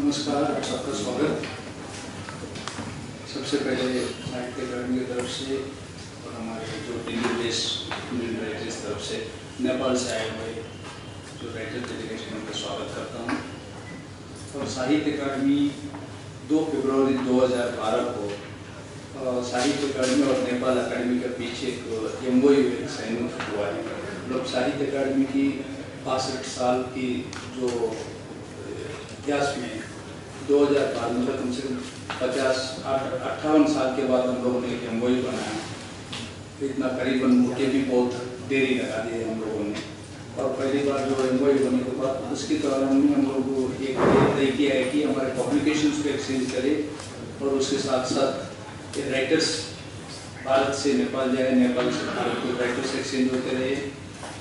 नमस्कार, सबका स्वागत। सबसे पहले साहित्य अकादमी की तरफ से और हमारे जो दिल्ली बेस्ड इंडियन राइटर्स तरफ से नेपाल से आए हुए जो राइटर डेलीगेशन उनका स्वागत करता हूँ। और साहित्य अकादमी 2 फरवरी 2012 को साहित्य अकादमी और नेपाल अकादमी के बीच एक एमओयू साइन हुआ है। मतलब साहित्य अकादमी की 65 साल की जो इतिहास में 2012 में कम से कम 58 साल के बाद हम लोगों ने एक एमओयू बनाया। इतना करीबन मुझे भी बहुत देरी लगा दी है हम लोगों ने। और पहली बार जो एमओयू बनने के बाद उसके दौरान में हम लोग को एक तय किया है कि हमारे पब्लिकेशंस को एक्सचेंज करें और उसके साथ साथ राइटर्स भारत से नेपाल जाए, नेपाल से भारत को राइटर्स एक्सचेंज होते रहे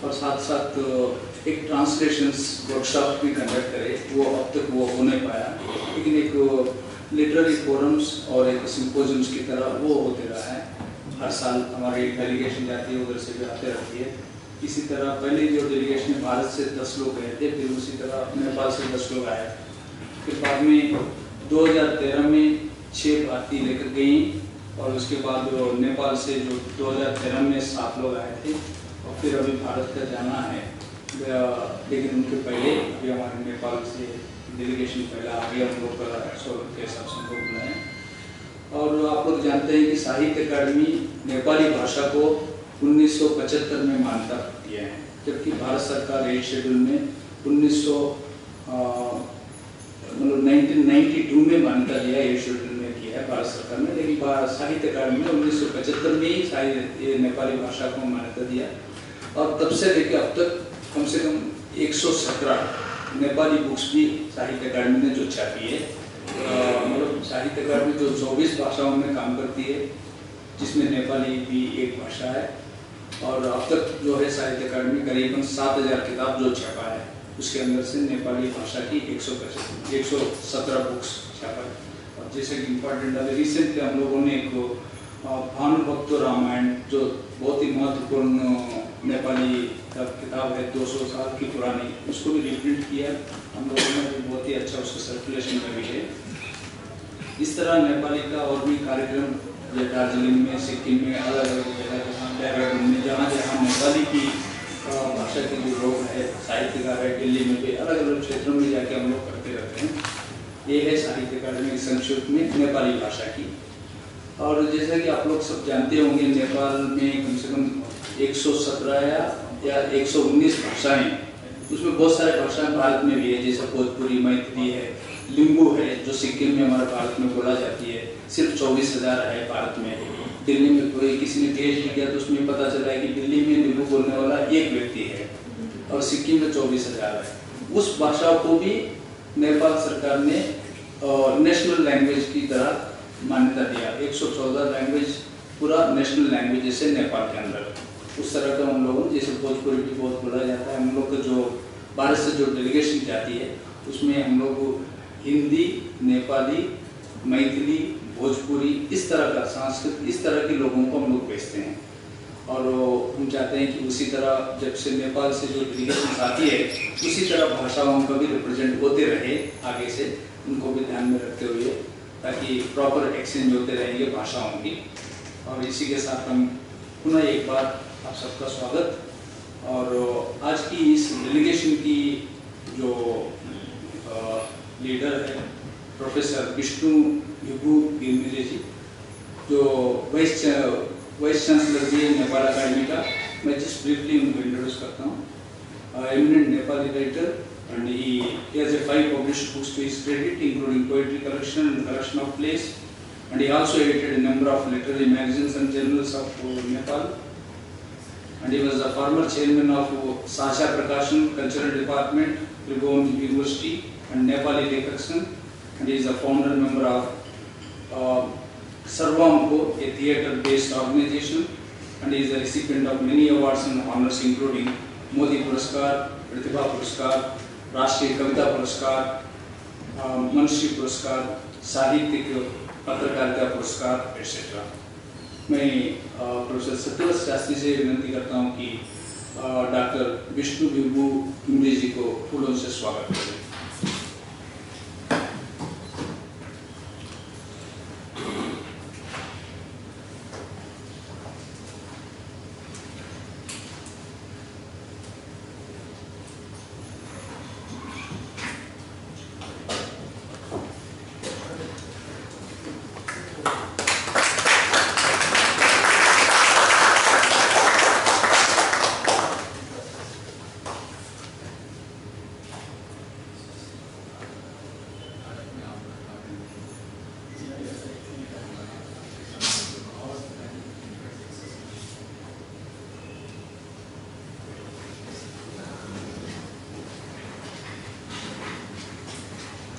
और साथ साथ एक ट्रांसलेशंस वर्कशॉप भी कंडक्ट करे। वो अब तक वो हो नहीं पाया, लेकिन एक लिटरेरी फोरम्स और एक सिंपोजियम्स की तरह वो होते रहा है। हर साल हमारी डेलीगेशन जाती है, उधर से भी आते रहती है। इसी तरह पहले जो डेलीगेशन भारत से 10 लोग गए थे, फिर उसी तरह नेपाल से 10 लोग आए। फिर बाद में 2013 में 6 भारतीय लेकर गई और उसके बाद नेपाल से जो 2013 में 7 लोग आए थे और फिर अभी भारत का जाना है। लेकिन उनके पहले अभी हमारे नेपाल से डेलीगेशन पहला आ गया, हम लोग का स्वागत के हिसाब से हमको बुलाएं। और आप लोग जानते हैं कि साहित्य अकादमी नेपाली भाषा को 1975 में मान्यता दिया है, जबकि भारत सरकार 8 शेड्यूल में 1992 में मान्यता दिया है, 8 शेड्यूल में किया है भारत सरकार ने। लेकिन साहित्य अकादमी ने 1975 में ही नेपाली भाषा को मान्यता दिया और तब से लेकर अब तक कम से कम 117 नेपाली बुक्स भी साहित्य अकादमी ने जो छापी है। मतलब साहित्य अकादमी जो 24 भाषाओं में काम करती है, जिसमें नेपाली भी एक भाषा है। और अब तक जो है साहित्य अकादमी करीबन 7000 किताब जो छापा है, उसके अंदर से नेपाली भाषा की 117 बुक्स छापा है। और जैसे कि इम्पोर्टेंट अभी रिसेंटली हम लोगों ने एक भानुभक्त रामायण, जो बहुत ही महत्वपूर्ण नेपाली किताब है, 200 साल की पुरानी, उसको भी रिप्रिंट किया हम लोगों ने, भी बहुत ही अच्छा उसका सर्कुलेशन में भी है। इस तरह नेपाली का और भी कार्यक्रम दार्जिलिंग में, सिक्किम में, अलग अलग जगह, देहरादून में, जहाँ जहाँ नेपाली की भाषा के जो लोग हैं, साहित्यकार है, दिल्ली में भी अलग अलग क्षेत्रों में जाके हम लोग करते रहते हैं। ये है साहित्य अकादमी संक्षिप्त में नेपाली भाषा की। और जैसा कि आप लोग सब जानते होंगे, नेपाल में कम से कम 117 या 119 भाषाएं, उसमें बहुत सारे भाषाएं भारत में भी है, जैसे भोजपुरी, मैथिली है, लिंबू है जो सिक्किम में हमारे भारत में बोला जाती है। सिर्फ 24,000 है भारत में। दिल्ली में कोई किसी ने पीएचडी किया तो उसमें पता चला है कि दिल्ली में लिंबू बोलने वाला एक व्यक्ति है और सिक्किम में 24,000 है। उस भाषा को भी नेपाल सरकार ने नेशनल लैंग्वेज की तरह मान्यता दिया। 114 लैंग्वेज पूरा नेशनल लैंग्वेज है नेपाल के अंदर। उस तरह का हम लोगों, जैसे भोजपुरी भी बहुत बोला जाता है, हम लोग का जो भारत से जो डेलीगेशन जाती है उसमें हम लोग हिंदी, नेपाली, मैथिली, भोजपुरी, इस तरह का संस्कृत, इस तरह के लोगों को हम लोग भेजते हैं। और हम चाहते हैं कि उसी तरह जब से नेपाल से जो डेलीगेशन आती है, उसी तरह भाषाओं का भी रिप्रेजेंट होते रहे आगे से, उनको भी ध्यान में रखते हुए, ताकि प्रॉपर एक्सचेंज होते रहेंगे भाषाओं की। और इसी के साथ हम पुनः एक बार आप सबका स्वागत। और आज की इस डेलीगेशन की जो लीडर है प्रोफेसर विष्णु विभू गिरमिरे जी, जो वाइस चांसलर भी है नेपाल अकादमी का। मैं जस्ट ब्रीफली उनको इंट्रोड्यूस करता हूँ। Eminent Nepali writer and he has 5 published books to his credit, including poetry collection and collection of plays, and he also edited a number of literary magazines and journals of Nepal. And he was the former chairman of Sasha Prakashan Cultural Department, Tribhuvan University, and Nepali Lekhakshan, and he is the founder member of Sarvamko, a theatre-based organization, and he is the recipient of many awards and honors, including Modi Puraskar, Pratibha Puraskar, राष्ट्रीय कविता पुरस्कार, मनुष्य पुरस्कार, साहित्यिक पत्रकारिता पुरस्कार etcetera. मैं professor Satyavrat Shastri से विनती करता हूं कि डॉक्टर विष्णु विभू गिरमिरे जी को फूलों से स्वागत करें।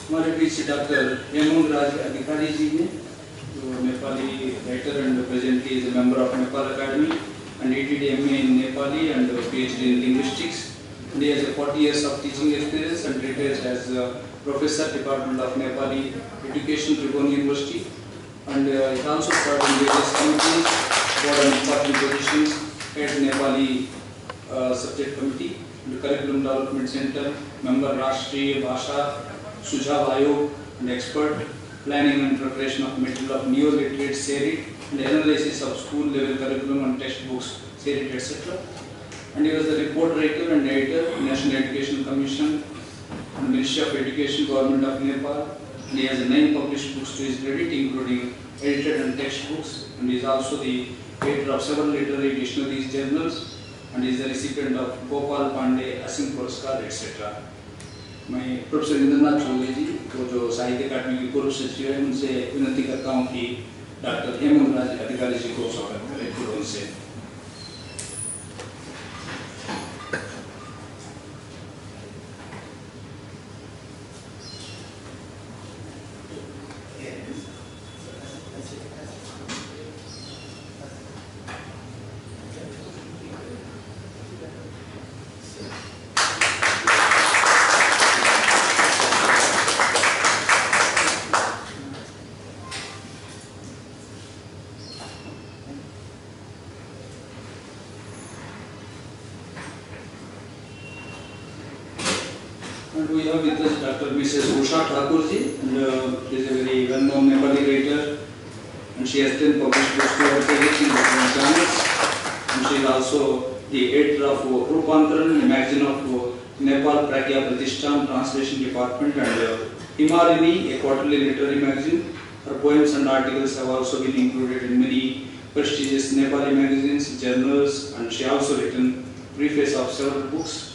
हमारे बीच डॉक्टर हेमंत अधिकारी जी ने, जो Nepali writer and presently is a member of Nepal academy and he did MA in Nepali and PhD in linguistics. And he has 40 years of teaching experience and retired as a professor, Department of Nepali Education, Tribhuvan University. And he also served in various committees, board and important positions, head Nepali subject committee, the Curriculum Development Center, member Rashtriya Bhasha Sujhav Ayog, and expert planning and preparation of material of neo-literate SERIT and analysis of school level curriculum and textbooks, SERIT, etc. And he was the report writer and editor, National Education Commission and Ministry of Education, Government of Nepal. And he has 9 published books to his credit, including edited and textbooks. And he is also the editor of several literary dictionaries, journals, and he is the recipient of Gopal Pandey Asim Puraskar, etc. मैं professor Indranath Chaudhary जी को जो साहित्य अकादमी के पूर्व सचिव हैं, उनसे विनती करता हूँ कि डॉक्टर हेमंत अधिकारी जी को स्वागत करें पूर्व से। And we have with us Dr. Mrs. Usha Thakur ji, and she is a very well-known Nepali writer, and she has 10 published books to her credit in different journals. And she is also the editor of Rupantaran, a magazine of Nepal Pragya Pratishthan Translation Department, and Himalini, a quarterly literary magazine. Her poems and articles have also been included in many prestigious Nepali magazines, journals, and she also written preface of several books.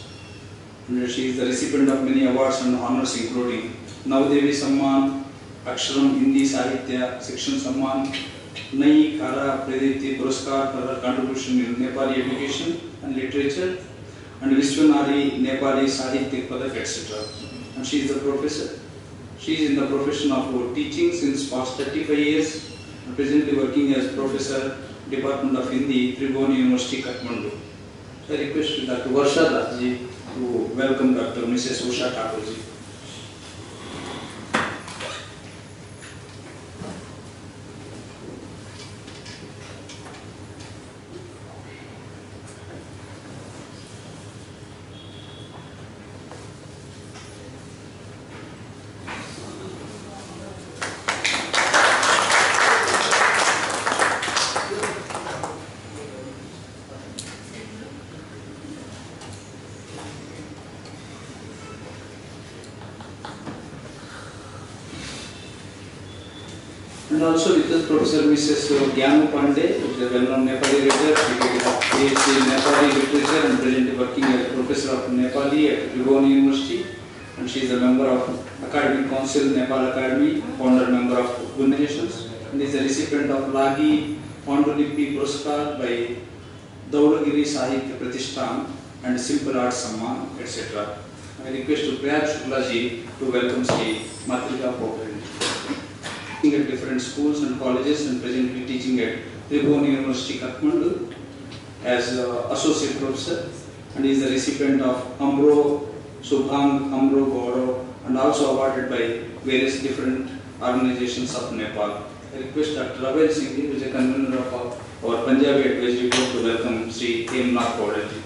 And she is the recipient of many awards and honors, including Navdevi Samman, Aksharam Hindi Sahitya Section Samman, Nai Khara Pradipti Puraskar for her contribution in Nepali education and literature, and Vishwanari Nepali Sahitya Padak, etc. And she is a professor. She is in the profession of teaching since past 35 years, and presently working as professor, Department of Hindi, Tribhuvan University, Kathmandu. So I request Dr. Varsha Das ji to welcome Dr. Mrs. Usha Thakur ji. And also with us Professor Mrs. Gyanu Pandey, who is a well-known Nepali writer. She did a PhD in Nepali literature and presently working as Professor of Nepali at Tribhuvan University. And she is a member of Academic Council, Nepal Academy, founder member of organizations, and is a recipient of Lagi Pandulippi Puraskar by Dhaulagiri Sahitya Pratishthan and Simple Arts Samman, etc. I request to Prayat Shukla ji to welcome Sri Matrika Pokhari. At different schools and colleges and presently teaching at Tribhuvan University, Kathmandu as associate professor, and he is the recipient of Amro Subhang, Amro Gaurav, and also awarded by various different organizations of Nepal. I request Dr. Ravel Singh, who is a convener of our Punjabi Advisory Board, to welcome Sri Hemnath Gaurav ji.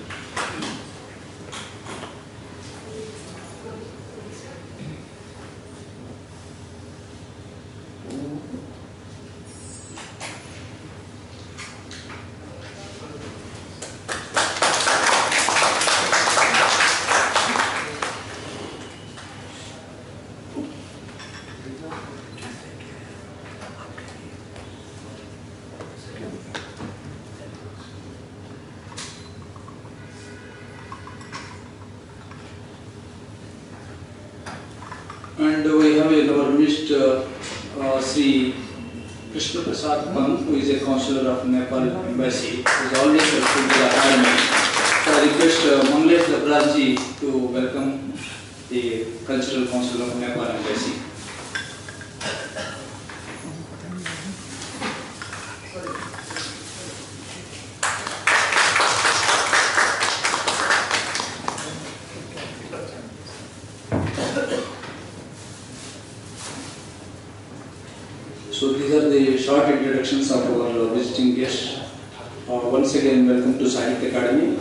And we have in our midst Sri Krishna Prasad Pant, who is a councillor of Nepal Embassy, who is always helpful to the Academy. So I request Manglesh Labraz ji to welcome the Cultural Council of Nepal Embassy. So these are the short introductions of our visiting guests. Once again, welcome to Sahitya Academy.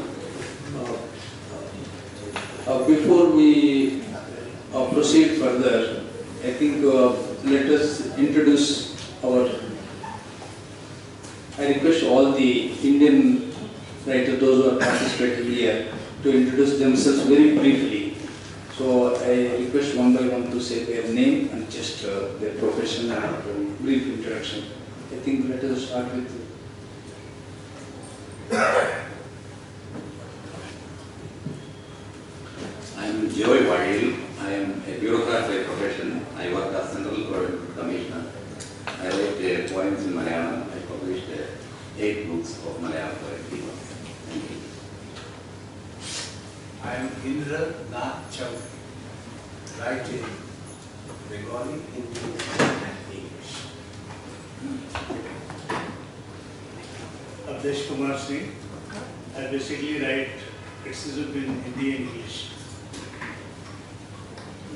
Before we proceed further, I think let us introduce our. I request all the Indian writers, those who are participating here, to introduce themselves very briefly. So I request one by one to say their name and just their profession and a brief introduction. I think let us start with. I am Joy Wadil. I am a bureaucrat by profession. I work as Central Government Commissioner. I write poems in Malayalam. I published 8 books of Malayalam poetry. Thank you. I am Indra Nath Chowk, write in Bengali, Hindi and English. Abdesh Kumar Singh. I basically write criticism in Hindi and English.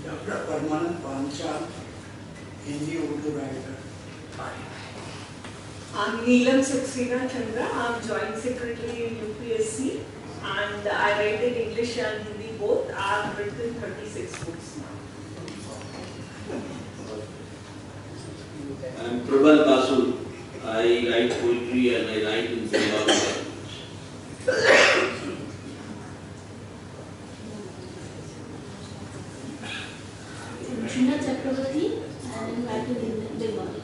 Dr. Parmanand Panchal, Hindi Urdu writer. I'm Neelam Saxena Chandra. I'm Joint Secretary in UPSC and I write in English and Hindi both. I've written 36 books now. I'm Prabal Basu. I write poetry and I write in Bengali language. China Chakravarti, and I'm writing in Bengali.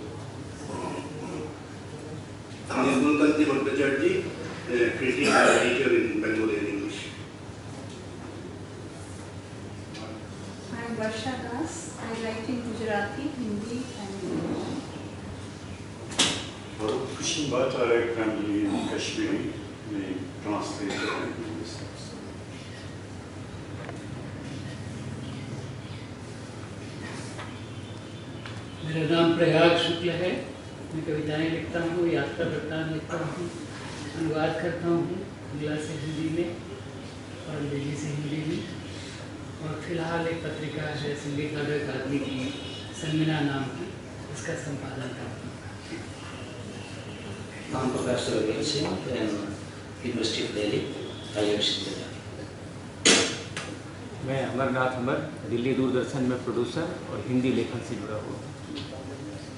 Nirgunkanti Bhattacharjee, creating a teacher in Bengali and English. I'm Varsha Das. I write in Gujarati, Hindi and English. Kushin Bhatt, I write primarily in Kashmiri, we translate it in English. मेरा नाम प्रयाग शुक्ल है। मैं कविताएं लिखता हूँ, यात्रा वृत्तांत लिखता हूँ, अनुवाद करता हूँ बंगला से हिंदी में और अंग्रेजी से हिंदी में। और फिलहाल एक पत्रिका है संगीत नाटक अकादमी की सन्मिना नाम की, इसका संपादन करता हूँ। I'm Professor Ravi Singh in University of Delhi, Rajya Vishnuvidyalaya. मैं अमरनाथ अमर, दिल्ली दूरदर्शन में प्रोड्यूसर और हिंदी लेखन से जुड़ा हुआ हूँ।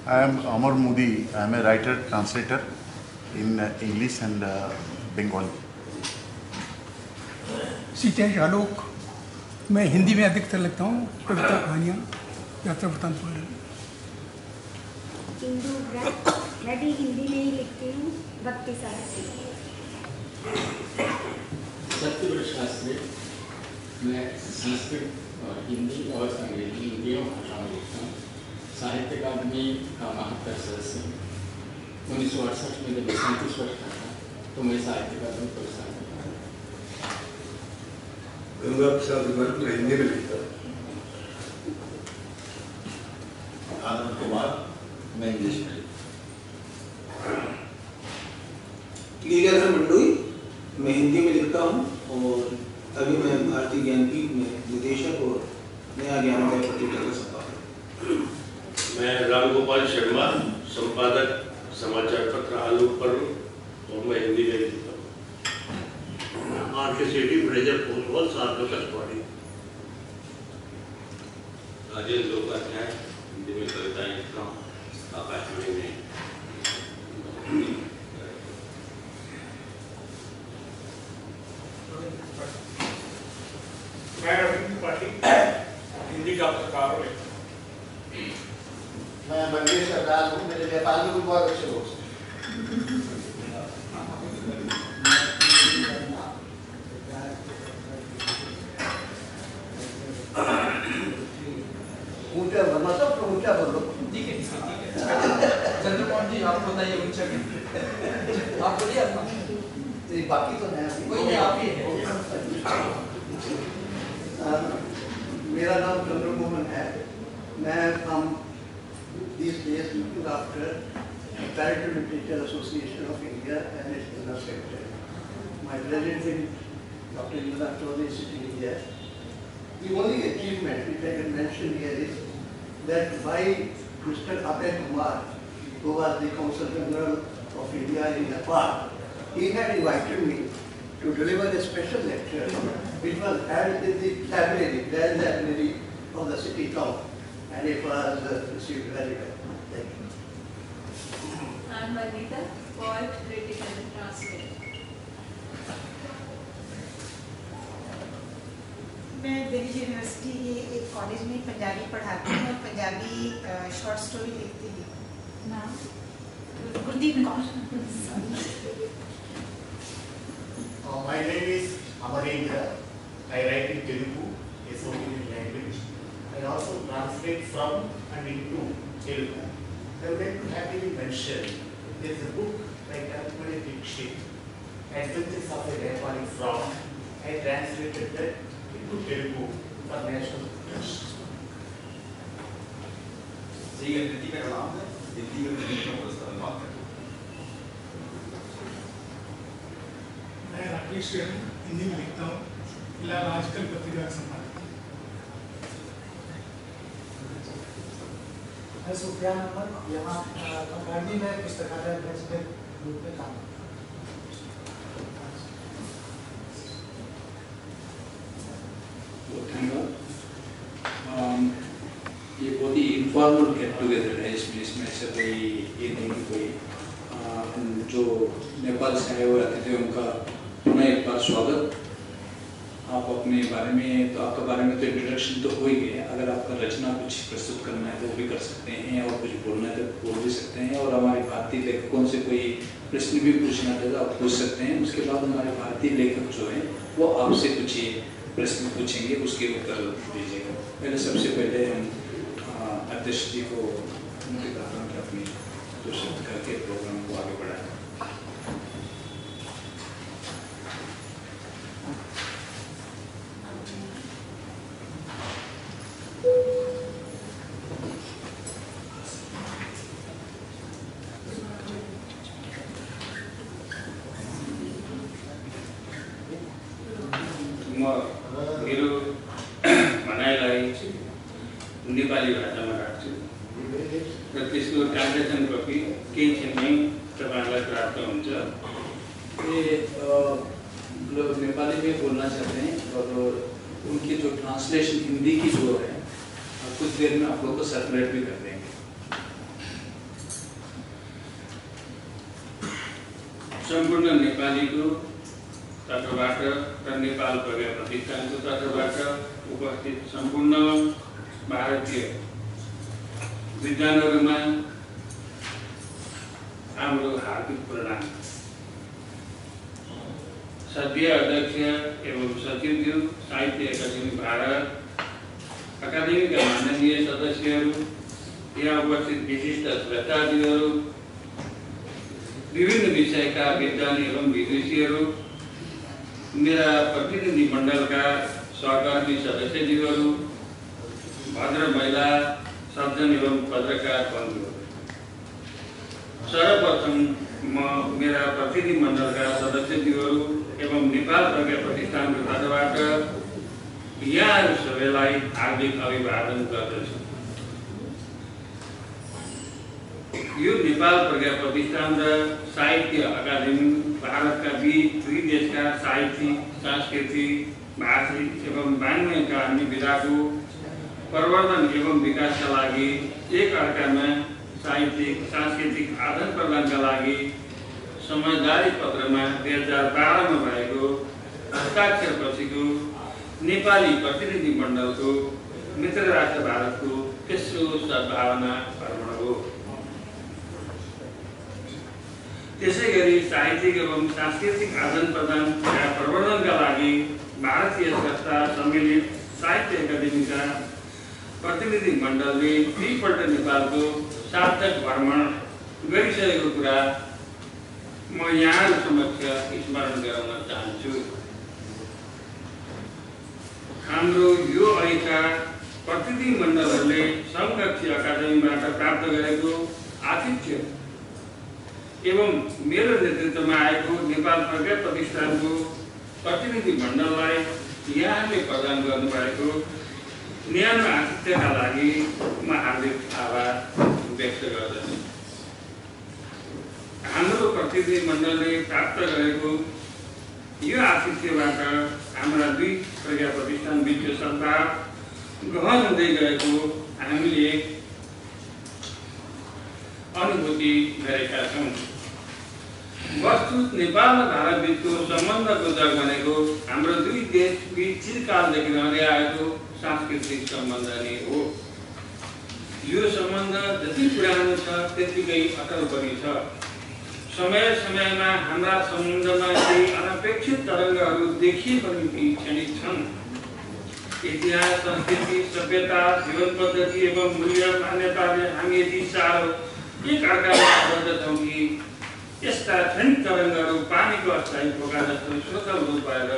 I am Amar Modi. I am a writer translator in English and Bengali. Sitesh आलोक, मैं हिंदी में अधिकतर लिखता हूँ, कविता कहानियाँ, यात्रा वृत्तांत वगैरह। इंदु ब्रह्म, मैं भी हिंदी में ही लिखती हूँ, भक्ति साहित्य। सत्यव्रत शास्त्री, मैं संस्कृत और हिंदी और अंग्रेजी तीनों भाषाओं में लिखता हूँ। साहित्य अकादमी का महत्तर सदस्य हूँ। 1968 में जब मैं 37 वर्ष का था तो मैं साहित्य अकादमी पुरस्कार करता था। गंगा प्रसाद वर्ग में हिंदी में लिखता हूँ। आनंद कुमार, मैं इंग्लिश में लीलाधर मंडोई, मैं हिंदी में लिखता हूँ और अभी मैं भारतीय ज्ञानपीठ में निदेशक और नया ज्ञानोदय पत्रिका का संपादक। मैं रामगोपाल शर्मा, संपादक समाचार पत्र आलोक पर्व और मैं हिंदी में लिखता हूँ। आर्किसिटी ब्रेजर पोस्टबॉल सार्वजनिक कस्टडी। राजेंद्र उपाध्याय, हिंदी में कविताएं लिखता हूँ, आकाशवाणी में। मैं रविंद्र पाटिल, हिंदी का पत्रकार हूँ। मैं मंगेश अग्रवाल हूँ, मेरे नेपाल में भी बहुत अच्छे लोग हैं। ऊंचा बोलो, सब ऊंचा बोलो। ठीक है। चंद्रमोहन जी आप बताइए ऊंचा क्या? आप बोलिए अपना। बाकी तो है कोई नहीं, आप ही है। मेरा नाम चंद्रमोहन है। मैं these days looking after Comparative Literature Association of India and its General Secretary. My president, Dr. Indra Chaudhary, is sitting here. The only achievement which I can mention here is that by Mr. Abhay Kumar, who was the Consul General of India in Nepal, he had invited me to deliver a special lecture which was held in the library, grand library of the city town, and it was received very well. Thank you. I'm Vanita, poet, critic and translator. मैं Delhi university के एक college में पंजाबी पढ़ाती हूँ और Punjabi short story लिखती हूँ। नाम Gurdeep Kaur. My name is Amarendra. I write in Telugu, a South Indian language. I also translate from and into Telugu. I would like to happily mention there is a book by Kalpana Dixit, Adventures of a Nepali Frog. I translated that into Telugu for national trust. जी हिंदी में नाम है हिंदी में पुरस्कार बात करते मैं राकेश हिंदी में लिखता हूँ फिलहाल आजकल पत्रिका का संपादक। मैं सुफियान अहमद यहाँ कंगाड़ी में पुस्तकालय में रूप में काम ये बहुत ही इनफॉर्मल गेट टुगेदर है। इसमें ऐसा कोई ये नहीं कि कोई जो नेपाल से आए हुए अतिथि उनका पुनः एक बार स्वागत। आप अपने बारे में तो आपका बारे में तो इंट्रोडक्शन तो हो ही गया। अगर आपका रचना कुछ प्रस्तुत करना है तो वो भी कर सकते हैं और कुछ बोलना है तो बोल भी सकते हैं और हमारे भारतीय लेखकों से कोई प्रश्न भी पूछना है तो आप पूछ सकते हैं। उसके बाद हमारे भारतीय लेखक जो हैं वो आपसे कुछ प्रश्न पूछेंगे, उसके उत्तर दीजिएगा। पहले सबसे पहले हम अध्यक्ष जी को उनके कहता हूँ कि अपनी प्रस्तुत करके प्रोग्राम को आगे बढ़ाएं। मेरो भनाइलाई नेपाली भाषामा राख्छु र त्यसको ट्रान्सलेसन कपी केही क्षणमै तपाईँहरूलाई प्राप्त हुन्छ। ये लोग नेपाली में बोलना चाहते हैं और उनकी जो ट्रांसलेशन हिंदी की जो है कुछ देर में आप लोग को सर्कुलेट भी कर देंगे। सम्पूर्ण नेपालीको तर्फबाट र नेपाल प्रज्ञा प्रतिष्ठानको तर्फबाट उपस्थित सम्पूर्ण भारतीय विद्वानहरूमा हाम्रो हार्दिक प्रणाम। सद्य अध्यक्ष एवं सचिवज्यू, साहित्य अकादमी भारत, अकादमीका माननीय सदस्यहरू, यहाँ उपस्थित विशिष्ट श्रोतादिहरू, विभिन्न विषयका विद्वान एवं विदुषीहरू, मेरा प्रतिनिधि मण्डलका सहकर्मी सदस्यज्यूहरू, भद्र महिला सज्जन एवं पत्रकार बन्धुहरू, सर्वप्रथम म मेरा प्रतिनिधि मण्डलका सदस्यज्यूहरू एवं नेपाल प्रज्ञा प्रतिष्ठानको तर्फबाट यहाँहरू सबैलाई हार्दिक अभिवादन गर्दछु। यो नेपाल प्रज्ञा प्रतिष्ठान र साहित्य अकादमी भारतका दुई देशका साहित्यिक, सांस्कृतिक, भाषिक एवं वाङ्मयका अन्य विधाको प्रवर्धन एवं विकासका लागि एक अर्कामा साहित्यिक, सांस्कृतिक आदान प्रदानका लागि समझदारी पत्रमा 2012 में भएको हस्ताक्षरपछिको नेपाली प्रतिनिधि मण्डलको मित्र राष्ट्र भारतको तेस्रो सद्भावना भ्रमण हो। त्यसैगरी साहित्यिक एवं सांस्कृतिक आदान प्रदान तथा प्रवर्धनका लागि भारतीय संस्था सम्मिलित साहित्य अकादमीका प्रतिनिधि मण्डलले दुईपल्ट नेपालको सार्थक भ्रमण गरिसकेको कुरा म यहाँहरू समक्ष स्मरण गराउन चाहन्छु। हाम्रो यो अहिलेका प्रतिनिधि मण्डलहरूले समकक्षी अकादमीबाट प्राप्त गरेको आतिथ्य एवं मेरो नेतृत्वमा आएको नेपाल प्रज्ञा प्रतिष्ठानको प्रतिनिधि मण्डललाई यहाँले प्रदान गर्नुभएको न्यानो आतिथ्यका लागि म हार्दिक आभार व्यक्त गर्दछु। प्रतिनिधिमण्डलले प्राप्त गरेको यो आतिथ्यबाट हाम्रा दुई प्रज्ञा प्रतिष्ठान बीचको सद्भाव गहन हुँदै गएको हामीले अनुभूति गरेका छौँ। वस्तुत नेपाल र भारत बीचको सम्बन्धको जग भनेको हाम्रो दुई देश बीच चिरकालदेखि रहँदै आएको सांस्कृतिक सम्बन्ध नै हो। यो सम्बन्ध जति पुरानो छ त्यतिकै अटल पनि छ। समय समयमा हाम्रा सम्बन्धमा केही अनपेक्षित तरङ्गहरू देखिए पनि ती क्षणिक छन्। इतिहास, संस्कृति, सभ्यता, जीवन पद्धति एवं मूल्य मान्यताले हामी यति साह्रो एक अर्कामा बद्धछौँ कि यस्ता क्षणिक तरङ्गहरू पानीको अस्थायी पोका जस्तो स्वतः रूप पाएर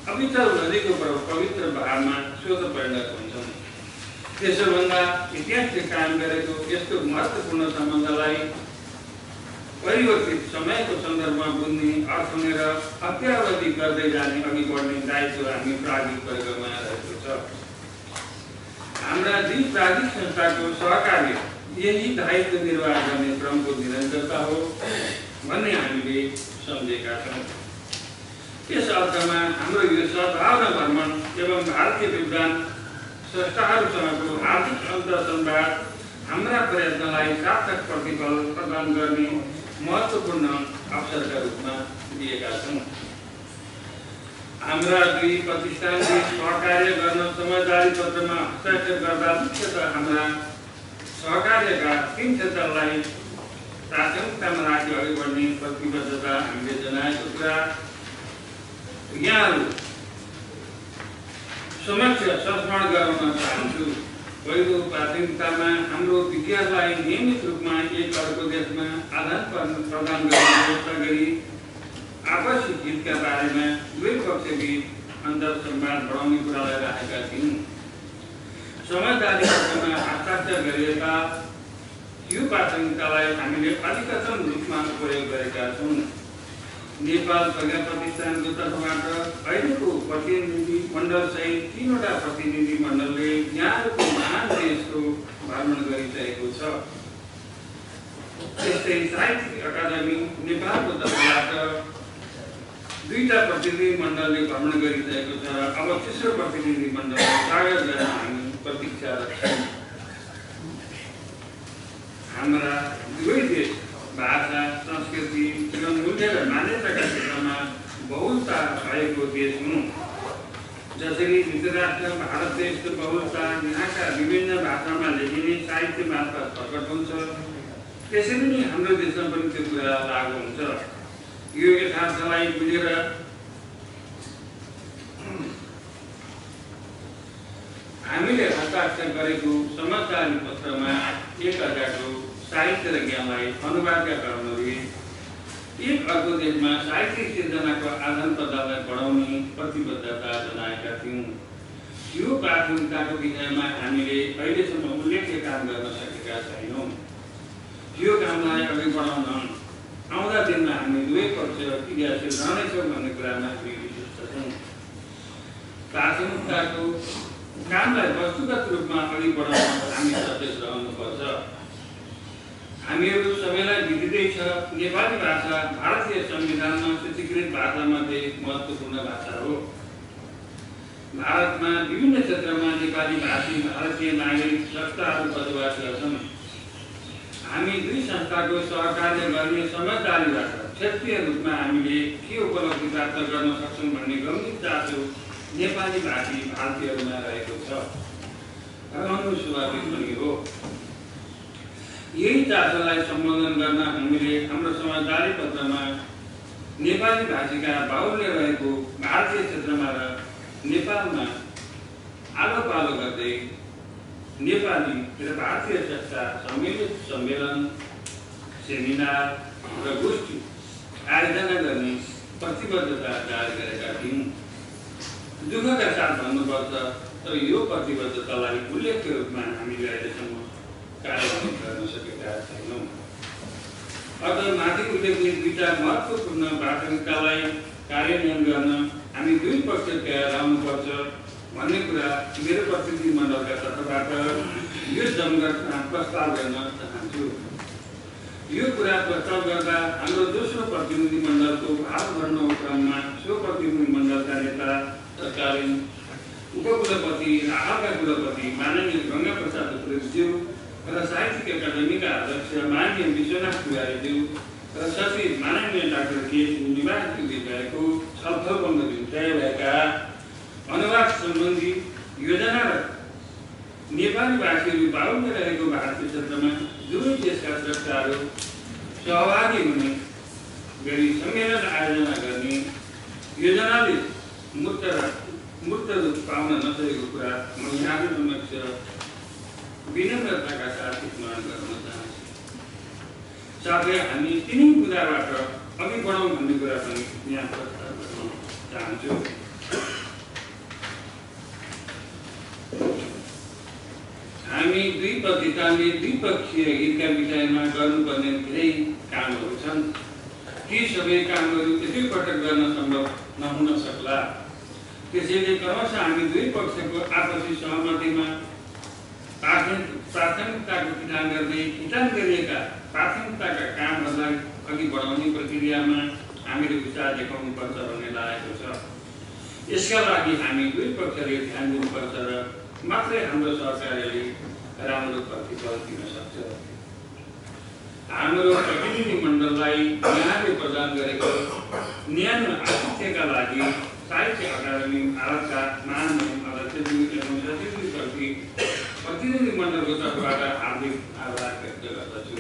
अविचल नदीको पवित्र बहावमा स्वतः परिणत हुन्छन्। त्यसो भन्दा इतिहासले कायम गरेको यस्तो महत्त्वपूर्ण सम्बन्धलाई परिवर्तित समयको सन्दर्भमा बुझ्ने, अर्थने र अत्यावधि गर्दै जाने, अघि बढ्ने दायित्व हामी प्राज्ञिक वर्गमा रहेको छ। हाम्रा दुई प्राज्ञिक संस्थाको सहकार्य यही दायित्व निर्वाह गर्ने क्रमको निरन्तरता हो भन्ने हामीले सम्झेका छौँ। यस अर्थमा हाम्रो यो सद्भावना भ्रमण एवं भारतीय विद्वान स्रष्टाहरूसँगको आर्थिक अन्तर्संवाद हाम्रा प्रयत्नलाई सार्थक प्रतिफल प्रदान गर्ने महत्त्वपूर्ण अवसरका रूपमा लिएका छौँ। हाम्रा दुई प्रतिष्ठानले सहकार्य गर्न समझदारी पत्रमा हस्ताक्षर गर्दा मुख्यतः हाम्रा सहकार्यका तीन क्षेत्रलाई प्राथमिकतामा राखी अघि बढ्ने प्रतिबद्धता हामीले जनाएको कुरा यहाँहरू समक्ष स्मरण गराउन चाहन्छु। पहिलो प्राथमिकतामा हाम्रो विज्ञानलाई नियमित रूपमा एक अर्को देशमा आदान प्रदान गर्ने व्यवस्था गरी आपसी हितका बारेमा दुवै पक्षबीच अन्तर्संवाद बढाउने कुरालाई राखेका थियौँ। समझदारी पत्रमा हस्ताक्षर गरिएका यो प्राथमिकतालाई हामीले अधिकतम रूपमा प्रयोग गरेका छौँ। नेपाल प्रज्ञा प्रतिष्ठानको तर्फबाट अहिलेको प्रतिनिधि मण्डल सहित 3वटा प्रतिनिधि मण्डलले यहाँको महान देशको भ्रमण गरिसकेको छ। त्यस्तै साहित्यिक अकादमी नेपालको तर्फबाट 2टा प्रतिनिधि मण्डलले भ्रमण गरिसकेको छ र अब तेस्रो प्रतिनिधि मण्डलको स्वागत गर्न हामी प्रतीक्षारत छौँ। हाम्रा दुवै देश भाषा, संस्कृति, जीवन मूल्य र मान्यताका क्षेत्रमा बहुलता भएको देश हुन्। जसरी धृतराष्ट्र भारत देशको बहुलता यहाँका विभिन्न भाषामा लेखिने साहित्य मार्फत प्रकट हुन्छ, त्यसरी नै हाम्रो देशमा पनि त्यो कुरा लागू हुन्छ। यो यथार्थलाई बुझेर हामीले हस्ताक्षर गरेको समझदारी पत्रमा एक अर्काको साहित्य र ज्ञानलाई अनुवादका क्रमले एक अर्को देशमा साहित्यिक सिर्जनाको आदान प्रदानलाई बढाउने प्रतिबद्धता जनाएका थियौँ। यो प्राथमिकताको विषयमा हामीले अहिलेसम्म उल्लेख्य काम गर्न सकेका छैनौँ। यो कामलाई अघि बढाउन आउँदा दिनमा हामी दुवै पक्ष क्रियाशील रहनेछौँ भन्ने कुरामा हामी विश्वस्त छौँ। प्राथमिकताको कामलाई वस्तुगत रूपमा अघि बढाउन हामी सचेत रहनुपर्छ। हामीहरू सबैलाई विदितै छ, नेपाली भाषा भारतीय संविधानमा सूचीकृत भाषामध्ये महत्त्वपूर्ण भाषा हो। भारतमा विभिन्न क्षेत्रमा नेपाली भाषी भारतीय नागरिक संस्थाहरू बसोबास गर्छन्। हामी दुई संस्थाको सहकार्य गर्ने समझदारीबाट क्षेत्रीय रूपमा हामीले के उपलब्धि प्राप्त गर्न सक्छौँ भन्ने गम्भीर चासो नेपाली भाषी भारतीयहरूमा रहेको छ, रहनु स्वाभाविक पनि हो। यही चासोलाई सम्बोधन गर्न हामीले हाम्रो समझदारी पत्रमा नेपाली भाषीका बाहुल्य रहेको भारतीय क्षेत्रमा र नेपालमा आलो पालो गर्दै नेपाली र भारतीय संस्था सम्मिलित सम्मेलन, सेमिनार र गोष्ठी आयोजना गर्ने प्रतिबद्धता जारी गरेका थियौँ। दुःखका साथ भन्नुपर्छ, तर यो प्रतिबद्धतालाई उल्लेख्य रूपमा हामीले अहिलेसम्म कार्यान्वयन गर्न सकेका छैनौँ। अझ माथि उल्लेखित 2टा महत्त्वपूर्ण प्राथमिकतालाई कार्यान्वयन गर्न हामी दुई पक्ष तयार रहनुपर्छ भन्ने कुरा मेरो प्रतिनिधि मण्डलका तर्फबाट यो जमघटमा प्रस्ताव गर्न चाहन्छु। यो कुरा प्रस्ताव गर्दा हाम्रो दोस्रो प्रतिनिधिमण्डलको भाग भर्नु क्रममा सो प्रतिनिधिमण्डलका नेता तत्कालीन उपकुलपति राहाका कुलपति माननीय गंगा प्रसाद उप्रेतीज्यू र साहित्यिक अकादमीका अध्यक्ष माननीय विश्वनाथ तिवारीज्यू र सचिव माननीय डाक्टर के निवासज्यूले भएको छलफलबन्द तय भएका अनुवाद सम्बन्धी योजना र नेपाली भाषीहरू बाहुल्य रहेको भारतीय क्षेत्रमा दुवै देशका स्रष्टाहरू सहभागी हुने गरी सम्मेलन आयोजना गर्ने योजनाले मूर्त रूप पाउन नसकेको कुरा म यहाँको समक्ष विनम्रताका साथ स्मरण गर्न चाहन्छु। साथै हामी तिनै कुराबाट अघि बढौँ भन्ने कुरा पनि यहाँ प्रस्ताव गर्न चाहन्छु। हामी द्विपक्षीय हितका विषयमा गर्नुपर्ने धेरै कामहरू छन्। ती सबै कामहरू एकैपटक गर्न सम्भव नहुन सक्ला। त्यसैले क्रमशः हामी दुई पक्षको आपसी सहमतिमा प्राथमिकताको किटान गर्दै किटान गरिएका प्राथमिकताका कामहरूलाई अघि बढाउने प्रक्रियामा हामीले उत्साह देखाउनुपर्छ भन्ने लागेको छ। यसका लागि हामी दुई पक्षले ध्यान दिनुपर्छ र मात्रै हाम्रो सरकारले राम्रो प्रतिफल दिन सक्छ। हाम्रो प्रतिनिधिमण्डललाई यहाँले प्रदान गरेको न्यानो आतिथ्यका लागि साहित्य अकादमी भारतका माननीय अध्यक्षज्यू एवं सचिवज्यूप्रति प्रतिनिधिमण्डलको तर्फबाट हार्दिक आभार व्यक्त गर्दछु।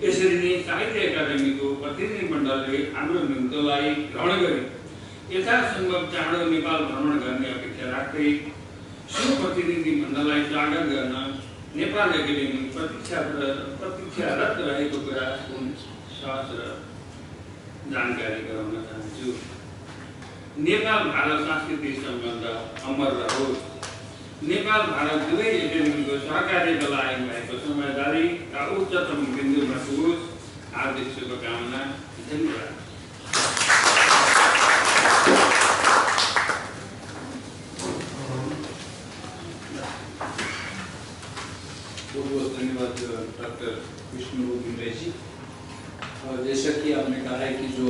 यसरी नै साहित्य अकादमीको प्रतिनिधिमण्डलले हाम्रो निम्तोलाई ग्रहण गरी यथासम्भव चाँडो नेपाल भ्रमण गर्ने अपेक्षा राख्दै सो प्रतिनिधिमण्डललाई स्वागत गर्न नेपाल एकाडेमी प्रतीक्षारत रहेको कुरा सहज र जानकारी गराउन चाहन्छु। नेपाल भारत सांस्कृतिक सम्बन्ध अमर रहोस्। नेपाल भारत दुवै एकाडेमीको सहकार्यका लागि भएको समझदारीका उच्चतम बिन्दुमा पुगोस्। हार्दिक शुभकामना। धन्यवाद। बहुत बहुत धन्यवाद डॉक्टर विष्णु भिमरे जी। और जैसा कि आपने कहा है कि जो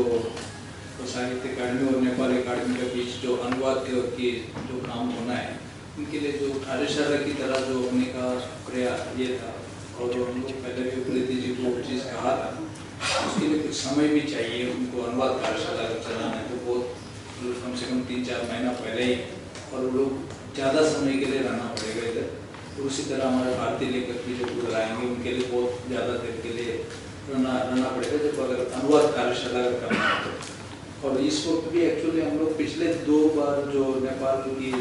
साहित्य अकादमी और नेपाल अकादमी के बीच जो अनुवाद के जो काम होना है उनके लिए जो कार्यशाला की तरह जो होने का प्रयास ये था और हम लोग पहले भी उप्रेती जी को चीज़ कहा था उसके लिए कुछ समय भी चाहिए उनको अनुवाद कार्यशाला चलाना है तो बहुत कम से कम 3-4 महीना पहले ही और वो लोग ज़्यादा समय के लिए रहना पड़ेगा इधर। तो उसी तरह हमारे भारतीय लेखक भी जो उधर आएंगे उनके लिए बहुत ज़्यादा देर के लिए रहना पड़ेगा जब अगर अनुवाद कार्यशाला करना है। और इस वक्त भी एक्चुअली हम लोग पिछले 2 बार जो नेपाल की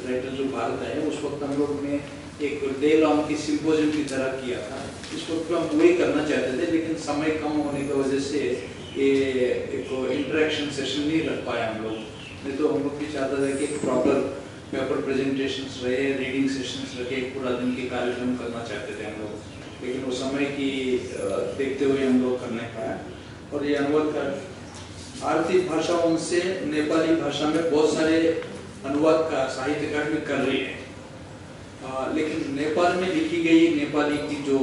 राइटर जो भारत आए उस वक्त हम लोग ने एक डे लॉन्ग की सिम्पोजियम की तरह किया था। इस वक्त हम वही करना चाहते थे लेकिन समय कम होने की वजह से ये एक इंटरेक्शन सेशन नहीं रख पाए हम लोग। नहीं तो हम लोग भी चाहते थे कि प्रॉपर पेपर प्रेजेंटेशंस रहे, रीडिंग सेशंस रखे, पूरा दिन के कार्यक्रम करना चाहते थे हम लोग लेकिन वो समय की देखते हुए हम लोग कर नहीं पाए। और ये अनुवाद का भारतीय भाषाओं से नेपाली भाषा में बहुत सारे अनुवाद का साहित्य अकादमी कर रही है लेकिन नेपाल में लिखी गई नेपाली की जो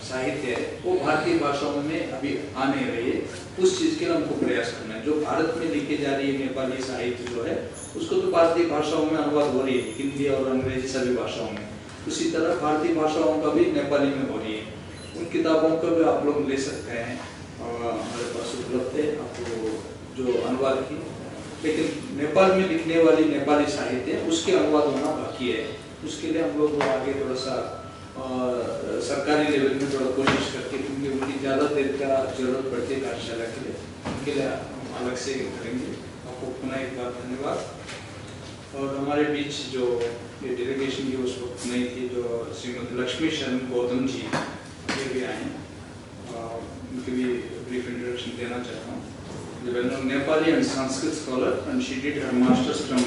साहित्य है वो भारतीय भाषाओं में अभी आ नहीं रही है। उस चीज़ के लिए हमको प्रयास करना है। जो भारत में लिखी जा रही है नेपाली साहित्य जो है उसको तो भारतीय भाषाओं में अनुवाद हो रही है, हिंदी और अंग्रेजी सभी भाषाओं में। उसी तरह भारतीय भाषाओं का भी नेपाली में हो रही है। उन किताबों को भी आप लोग ले सकते हैं और हमारे पास उपलब्ध है आपको जो अनुवाद की। लेकिन नेपाल में लिखने वाली नेपाली साहित्य उसके अनुवाद होना बाकी है। उसके लिए हम लोग आगे थोड़ा सा सरकारी लेवल में थोड़ा कोशिश करके क्योंकि उनकी ज़्यादा देर का जरूरत पड़ती है कार्यशाला के लिए उनके लिए हम अलग से करेंगे। आपको पुनः एक बार धन्यवाद। और हमारे बीच जो ये डेलीगेशन की उस वक्त नहीं थी जो श्रीमती लक्ष्मी शरण गौतम जी ये भी आए उनके भी ब्रीफ इंट्रोडक्शन देना चाहता हूँ। well-known Nepali and Sanskrit scholar, and she did her masters from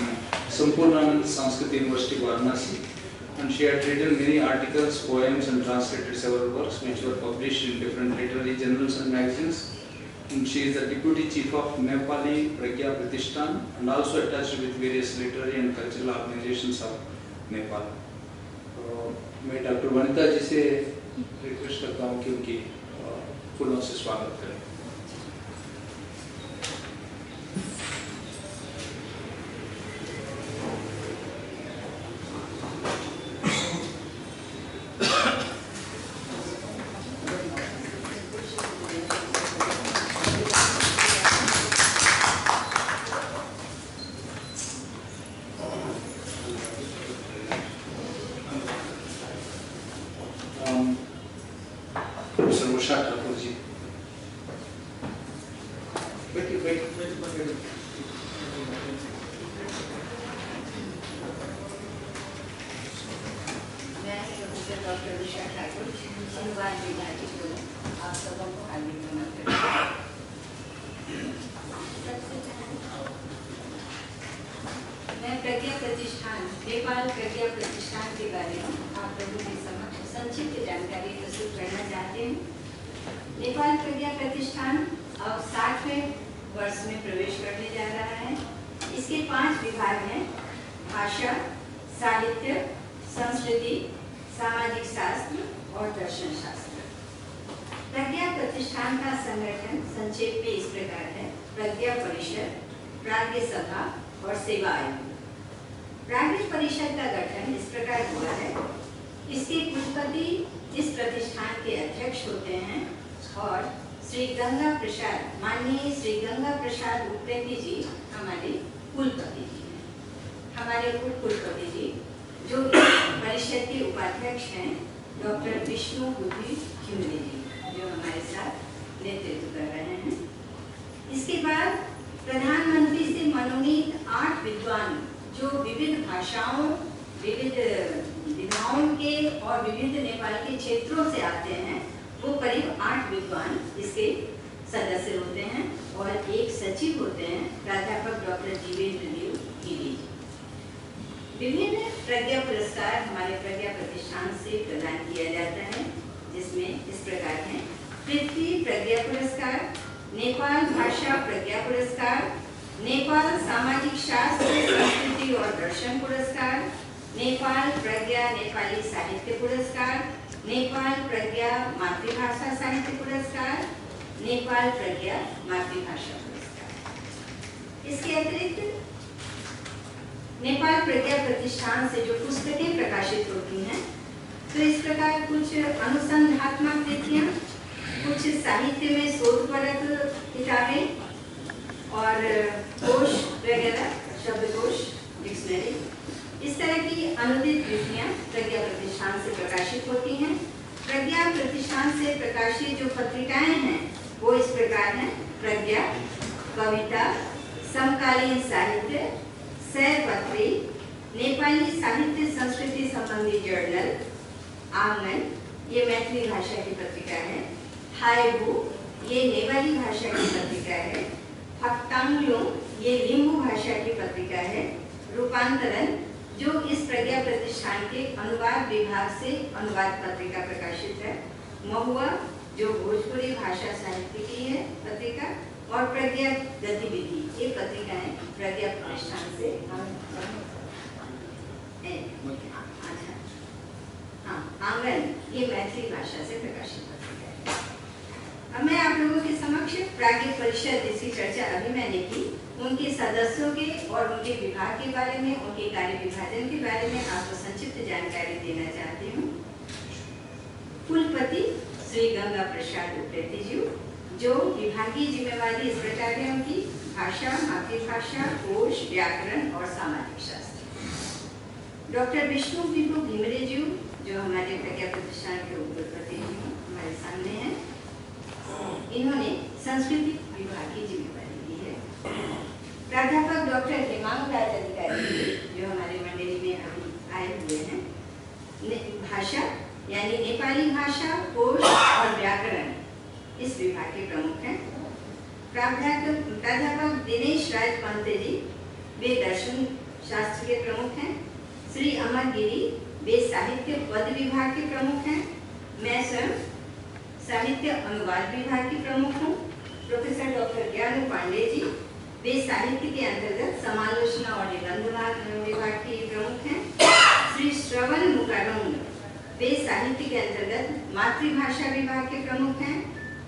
Sampurnanand Sanskrit University, Varanasi. And she had written many articles, poems, and translated several works which were published in different literary journals and magazines. And she is the deputy chief of Nepali Pragya Pratishthan and also attached with various literary and cultural organizations of Nepal. मैं doctor Vanita जी से request करता हूँ कि उनकी फूलों से स्वागत करें।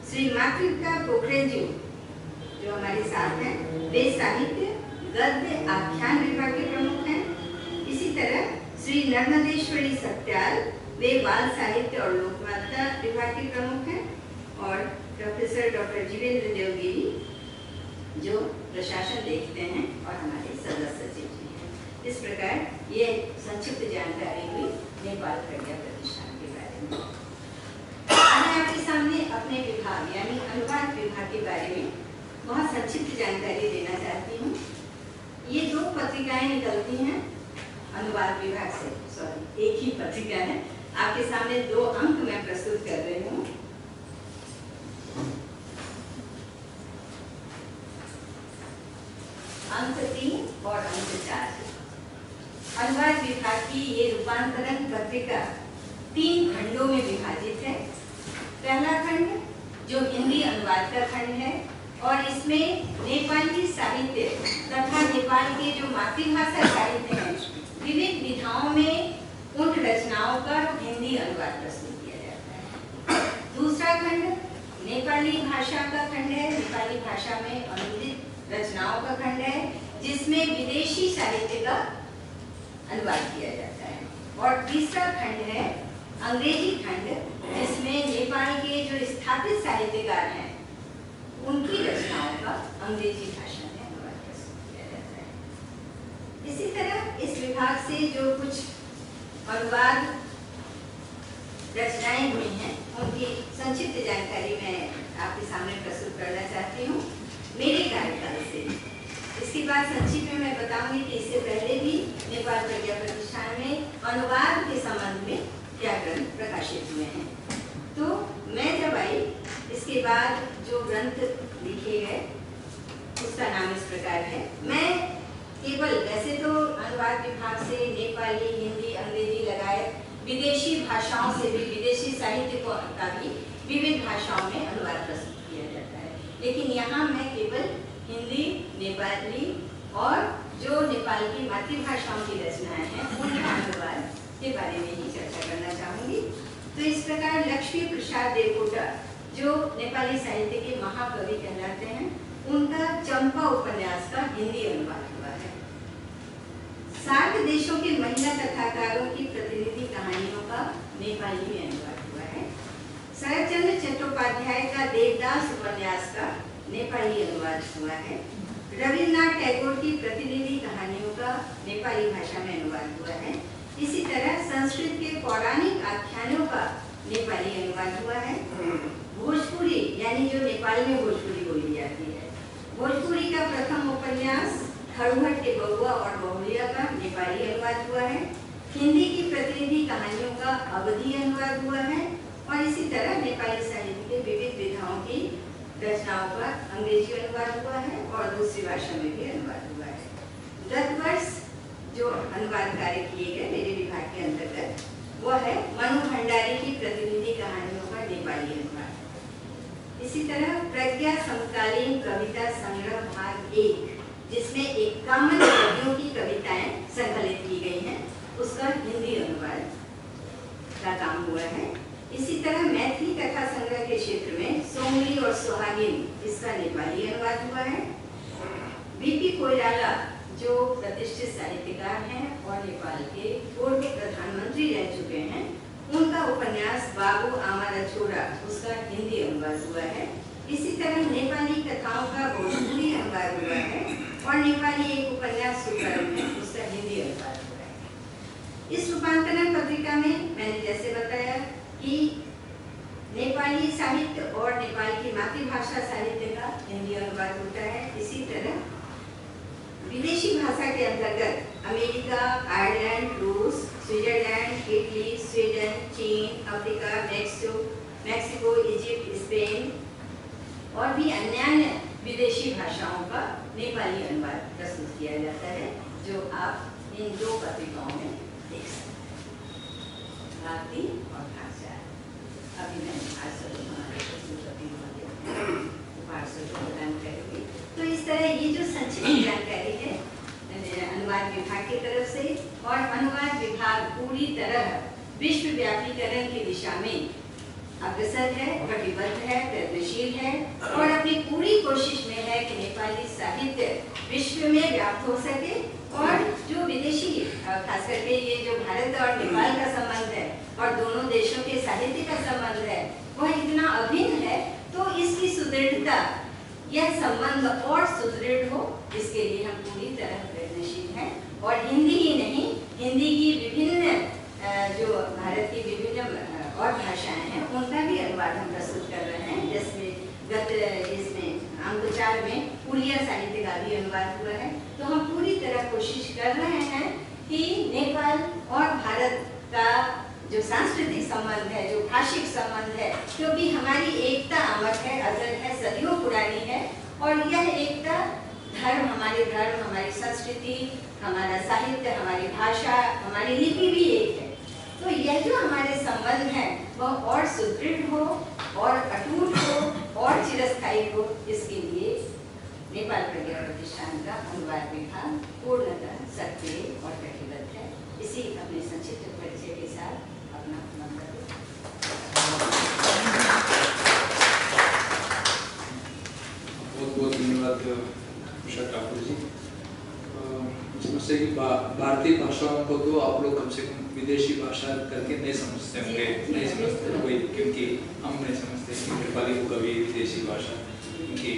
श्री मातृका पोखरेल जी जो हमारे साथ हैं, वे साहित्य गद्य आख्यान विभाग के प्रमुख हैं। इसी तरह श्री नर्मदेश्वरी सत्याल, वे बाल साहित्य और लोकवार्ता विभाग के प्रमुख हैं। और प्रोफेसर डॉक्टर जीवेंद्र देवगिरी जो प्रशासन देखते हैं और हमारे सदस्य सचिव जी हैं। इस प्रकार ये संक्षिप्त जानकारी हुई नेपाल प्रज्ञा प्रतिष्ठान के बारे में। मैं आपके सामने अपने विभाग यानी अनुवाद विभाग के बारे में बहुत संक्षिप्त जानकारी देना चाहती हूँ। ये 2 पत्रिकाएं निकलती हैं अनुवाद विभाग से, सॉरी एक ही पत्रिका है। आपके सामने 2 अंक मैं प्रस्तुत कर रही हूँ। अंक 3 और अंक 4। अनुवाद विभाग की ये रूपांतरण पत्रिका 3 खंडों में विभाजित है। पहला खंड जो हिंदी अनुवाद का खंड है और इसमें नेपाली साहित्य तथा नेपाल के जो मातृभाषा साहित्य हैं विविध विधाओं में उन रचनाओं का हिंदी अनुवाद प्रस्तुत किया जाता है। दूसरा खंड नेपाली भाषा का खंड है, नेपाली भाषा में अनुदित रचनाओं का खंड है जिसमें विदेशी साहित्य का अनुवाद किया जाता है। और तीसरा खंड है अंग्रेजी खंड जिसमें नेपाल के जो स्थापित साहित्यकार हैं उनकी रचनाओं का अंग्रेजी भाषा में अनुवाद प्रस्तुत किया जाता है। इसी तरह इस विभाग से जो कुछ अनुवाद रचनाएं हुई हैं उनकी संक्षिप्त जानकारी मैं आपके सामने प्रस्तुत करना चाहती हूँ मेरे कार्यकाल से। इसके बाद संक्षिप्त में मैं बताऊंगी कि इससे पहले भी नेपाल प्रज्ञा प्रतिष्ठान में अनुवाद के संबंध में क्या ग्रंथ प्रकाशित हुए हैं। तो मैं जब आई इसके बाद जो ग्रंथ लिखे गए उसका नाम इस प्रकार है। मैं केवल वैसे तो अनुवाद विभाग से नेपाली, हिंदी, अंग्रेजी लगाए विदेशी भाषाओं से भी, विदेशी साहित्य का भी विविध भाषाओं में अनुवाद प्रस्तुत किया जाता है, लेकिन यहाँ मैं केवल हिंदी, नेपाली और जो नेपाल की मातृभाषाओं की रचनाएं हैं उनका अनुवाद के बारे में ही चर्चा करना चाहूंगी। तो इस प्रकार लक्ष्मी प्रसाद देवकोटा जो नेपाली साहित्य के महाकवि कहलाते हैं उनका चंपा उपन्यास का हिंदी अनुवाद हुआ है। सार्क देशों के महिला कथाकारों की प्रतिनिधि कहानियों का नेपाली में अनुवाद हुआ है। शरदचंद्र चट्टोपाध्याय का देवदास उपन्यास का नेपाली अनुवाद हुआ है। रविन्द्रनाथ टैगोर की प्रतिनिधि कहानियों का नेपाली भाषा में अनुवाद हुआ है। इसी तरह संस्कृत के पौराणिक आख्यानों का नेपाली अनुवाद हुआ है। भोजपुरी यानी जो नेपाल में भोजपुरी बोली जाती है, भोजपुरी का प्रथम उपन्यास खड़ूहट के बउआ और बहुलिया का नेपाली अनुवाद हुआ है। हिंदी की प्रतिनिधि कहानियों का अवधी अनुवाद हुआ है और इसी तरह नेपाली साहित्य के विविध विधाओं की रचनाओं का अंग्रेजी अनुवाद हुआ है और दूसरी भाषा में भी अनुवाद हुआ है। गत वर्ष जो अनुवाद कार्य किए गए मेरे विभाग के अंतर्गत वो है मनु भंडारी की प्रतिनिधि कहानियों का नेपाली अनुवाद। इसी तरह प्रज्ञा समकालीन कविता संग्रह भाग 1 जिसमें 51 कवियों की कविताएं संकलित की गई हैं उसका हिंदी अनुवाद का काम हुआ है। इसी तरह मैथिली कथा संग्रह के क्षेत्र में सोमली और सुहागिन इसका नेपाली अनुवाद हुआ है। बीपी कोइराला जो प्रतिष्ठित साहित्यकार हैं और नेपाल के पूर्व प्रधानमंत्री रह चुके हैं उनका उपन्यास बाबू आमारा छोरा उसका हिंदी अनुवाद हुआ है। इसी तरह नेपाली कथाओं का भोजपुरी अनुवाद हुआ है और नेपाली एक उपन्यास सुकर्म है उसका हिंदी अनुवाद हुआ है। इस रूपांतरण पत्रिका में मैंने जैसे बताया कि नेपाली साहित्य और नेपाल की मातृभाषा साहित्य का हिंदी अनुवाद होता है। इसी तरह विदेशी भाषा के अंतर्गत अमेरिका, आयरलैंड, रूस, स्विट्जरलैंड, इटली, स्वीडन, चीन, अफ्रीका, मैक्सिको, इजिप्ट, स्पेन और भी अन्य विदेशी भाषाओं का नेपाली अनुवाद प्रस्तुत किया जाता है जो आप इन 2 पत्रिकाओं में देख सकते हैं, भाग 3 और भाग 4। अभी मैं प्रदान करूँगी। तो इस तरह ये जो संक्षिप्त जानकारी है अनुवाद विभाग की तरफ से और अनुवाद विभाग पूरी तरह विश्वव्यापीकरण की दिशा में अग्रसर है, कटिबद्ध है, प्रयत्नशील प्रयत्नशील है और अपनी पूरी कोशिश में है कि नेपाली साहित्य विश्व में व्याप्त हो सके और जो विदेशी खास करके ये जो भारत और नेपाल का संबंध है और दोनों देशों के साहित्य का संबंध है वह इतना अभिन्न है, तो इसकी सुदृढ़ता, यह संबंध और सुदृढ़ हो, इसके लिए हम पूरी तरह प्रयत्नशील हैं। और हिंदी ही नहीं, हिंदी की विभिन्न जो भारत की विभिन्न और भाषाएं हैं उनका भी अनुवाद हम प्रस्तुत कर रहे हैं। जैसे गत इसमें आंगचार में उड़िया साहित्य का भी अनुवाद हुआ है। तो हम पूरी तरह कोशिश कर रहे हैं कि नेपाल और भारत का जो सांस्कृतिक संबंध है, जो भाषिक संबंध है, क्योंकि हमारी एकता अमर है, अजर है, सदियों पुरानी है, और यह एकता धर्म, हमारी संस्कृति, हमारा साहित्य, हमारी भाषा, हमारी लिपि भी एक है। तो यह जो हमारे संबंध है वह और सुदृढ़ हो और अटूट हो और चिरस्थायी हो, इसके लिए नेपाल प्रज्ञा प्रतिष्ठान का अनुवाद विभाग पूर्णतः सक्रिय और कटिबद्ध है। इसी अपने संक्षिप्त परिचय के साथ अपना मंतव्य बहुत धन्यवाद उषा ठाकुर जी। समझते कि भारतीय भाषाओं को तो आप लोग कम से कम विदेशी भाषा करके नहीं समझते होंगे, नहीं समझते ना कोई, क्योंकि हम नहीं समझते कि नेपाली को कभी विदेशी भाषा, क्योंकि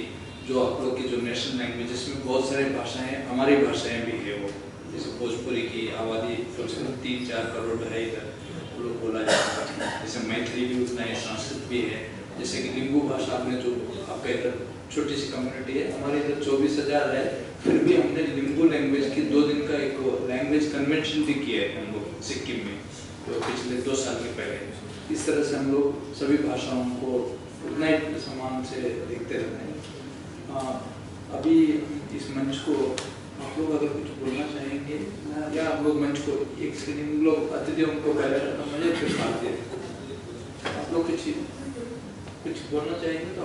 जो आप लोग की जो नेशनल लैंग्वेजेस में बहुत सारी भाषाएं, हमारी भाषाएं भी है वो, जैसे भोजपुरी की आबादी कम से कम 3-4 करोड़ है इधर लोग बोला जाता है, जैसे मैथिली भी उतना है, संस्कृत भी है, जैसे कि लिंगू भाषा आपने जो आपका इधर छोटी सी कम्युनिटी है, हमारे इधर 24,000 है, फिर भी हमने लिंगू लैंग्वेज की 2 दिन का एक लैंग्वेज कन्वेंशन भी किया है हम लोग सिक्किम में, तो पिछले 2 साल के पहले। इस तरह से हम लोग सभी भाषाओं को उतना ही समान से देखते रहते हैं। अभी इस मंच को आप लोग अगर कुछ बोलना चाहेंगे या आप लोग मंच को एक सेकंड, लोग अतिथियों को पहले मुझे फिर बात दे, आप लोग कुछ बोलना चाहेंगे तो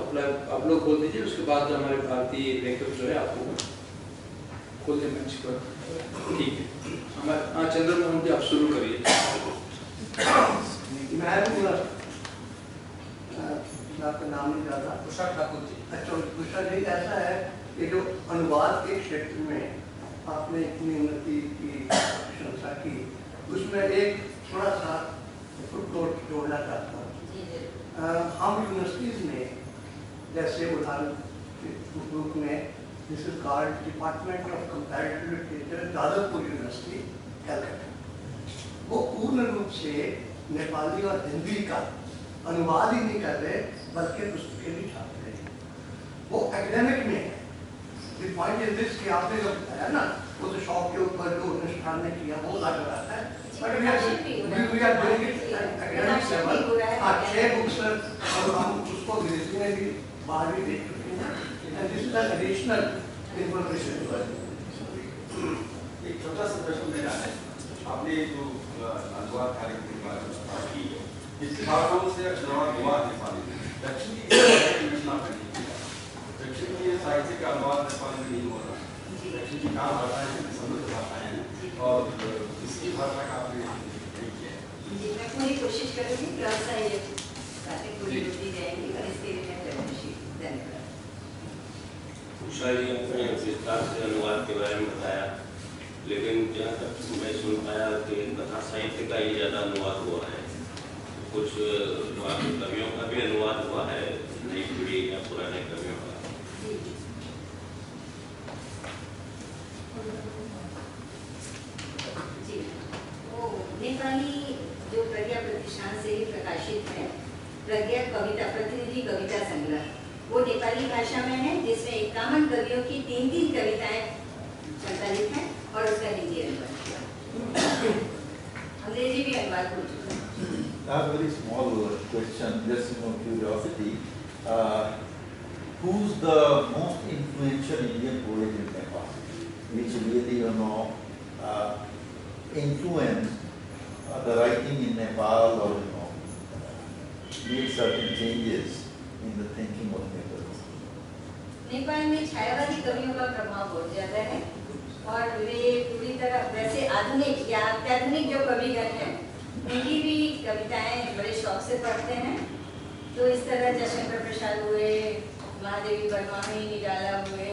आप लोग बोल दीजिए, उसके बाद जो हमारे भारतीय लेखक जो है आपको खोल दे मंच पर, ठीक है। हमारे चंद्रमोहन जी आप शुरू करिए। मैं आपका नाम नहीं जाता, उषा ठाकुर जी। अच्छा उषा जी, ऐसा है कि जो अनुवाद के क्षेत्र में आपने इतनी उन्नति की प्रशंसा की, उसमें एक थोड़ा सा फुटनोट जोड़ना चाहता हूँ। हम यूनिवर्सिटीज में, जैसे उदाहरण के रूप में, this is called department of comparative literature, Jadavpur university, Calcutta, वो पूर्ण रूप से नेपाली और हिंदी का अनुवाद ही नहीं कर रहे बल्कि पुस्तकें भी छाप रहे हैं। वो एकेडमिक में है। The point is this कि आपने जो बताया ना, वो तो शौक के ऊपर जो अनुष्ठान ने किया वो लग रहा है, but we are doing it at academic level। 6 books और हम उसको अंग्रेजी में भी बाहर भी देख चुके हैं, and this is an additional information। एक छोटा सा प्रश्न मेरा है, आपने जो अनुवाद कार्यक्रम की बात की है, इसकी भाषाओं से अनुवाद नेपाली दक्षिणी साहित्य का अनुवाद नेपाली में नहीं हो रहा, दक्षिणी कहाँ भाषाएं हैं, समृद्ध भाषाएं हैं, और इसकी भाषा का आपने नहीं किया है। जी, मैं पूरी कोशिश करूँगी, व्यवस्था ये बातें पूरी होती जाएंगी और इसके लिए मैं प्रयत्नशील। धन्यवाद। उषा जी ने विस्तार से अनुवाद के बारे में बताया, लेकिन जहाँ तक मैं सुन पाया कि कथा साहित्य का ही ज़्यादा अनुवाद हुआ है, कुछ कवियों का भी अनुवाद हुआ है, नई पीढ़ी या पुराने कवियों का। जी, वो नेपाली जो प्रज्ञा प्रतिष्ठान से ही प्रकाशित है, प्रज्ञा कविता प्रतिनिधि कविता संग्रह, वो नेपाली भाषा में है, जिसमें 51 कवियों की 3-3 कविताएं संकलित हैं और उसका हिंदी अनुवाद हुआ। अंग्रेजी भी अनुवाद हो चुका है। I have a very small question, just curiosity. Who's the most influential Indian poet in Nepal, which really influenced the writing in Nepal, or made certain changes in the thinking of Nepal? Nepal में छायावादी कवियों का प्रभाव बहुत ज्यादा है और वे पूरी तरह वैसे आधुनिक या अत्याधुनिक जो कविगण हैं उनकी भी कविताएं बड़े शौक से पढ़ते हैं। तो इस तरह जयशंकर प्रसाद हुए, महादेवी वर्मा में निराला हुए,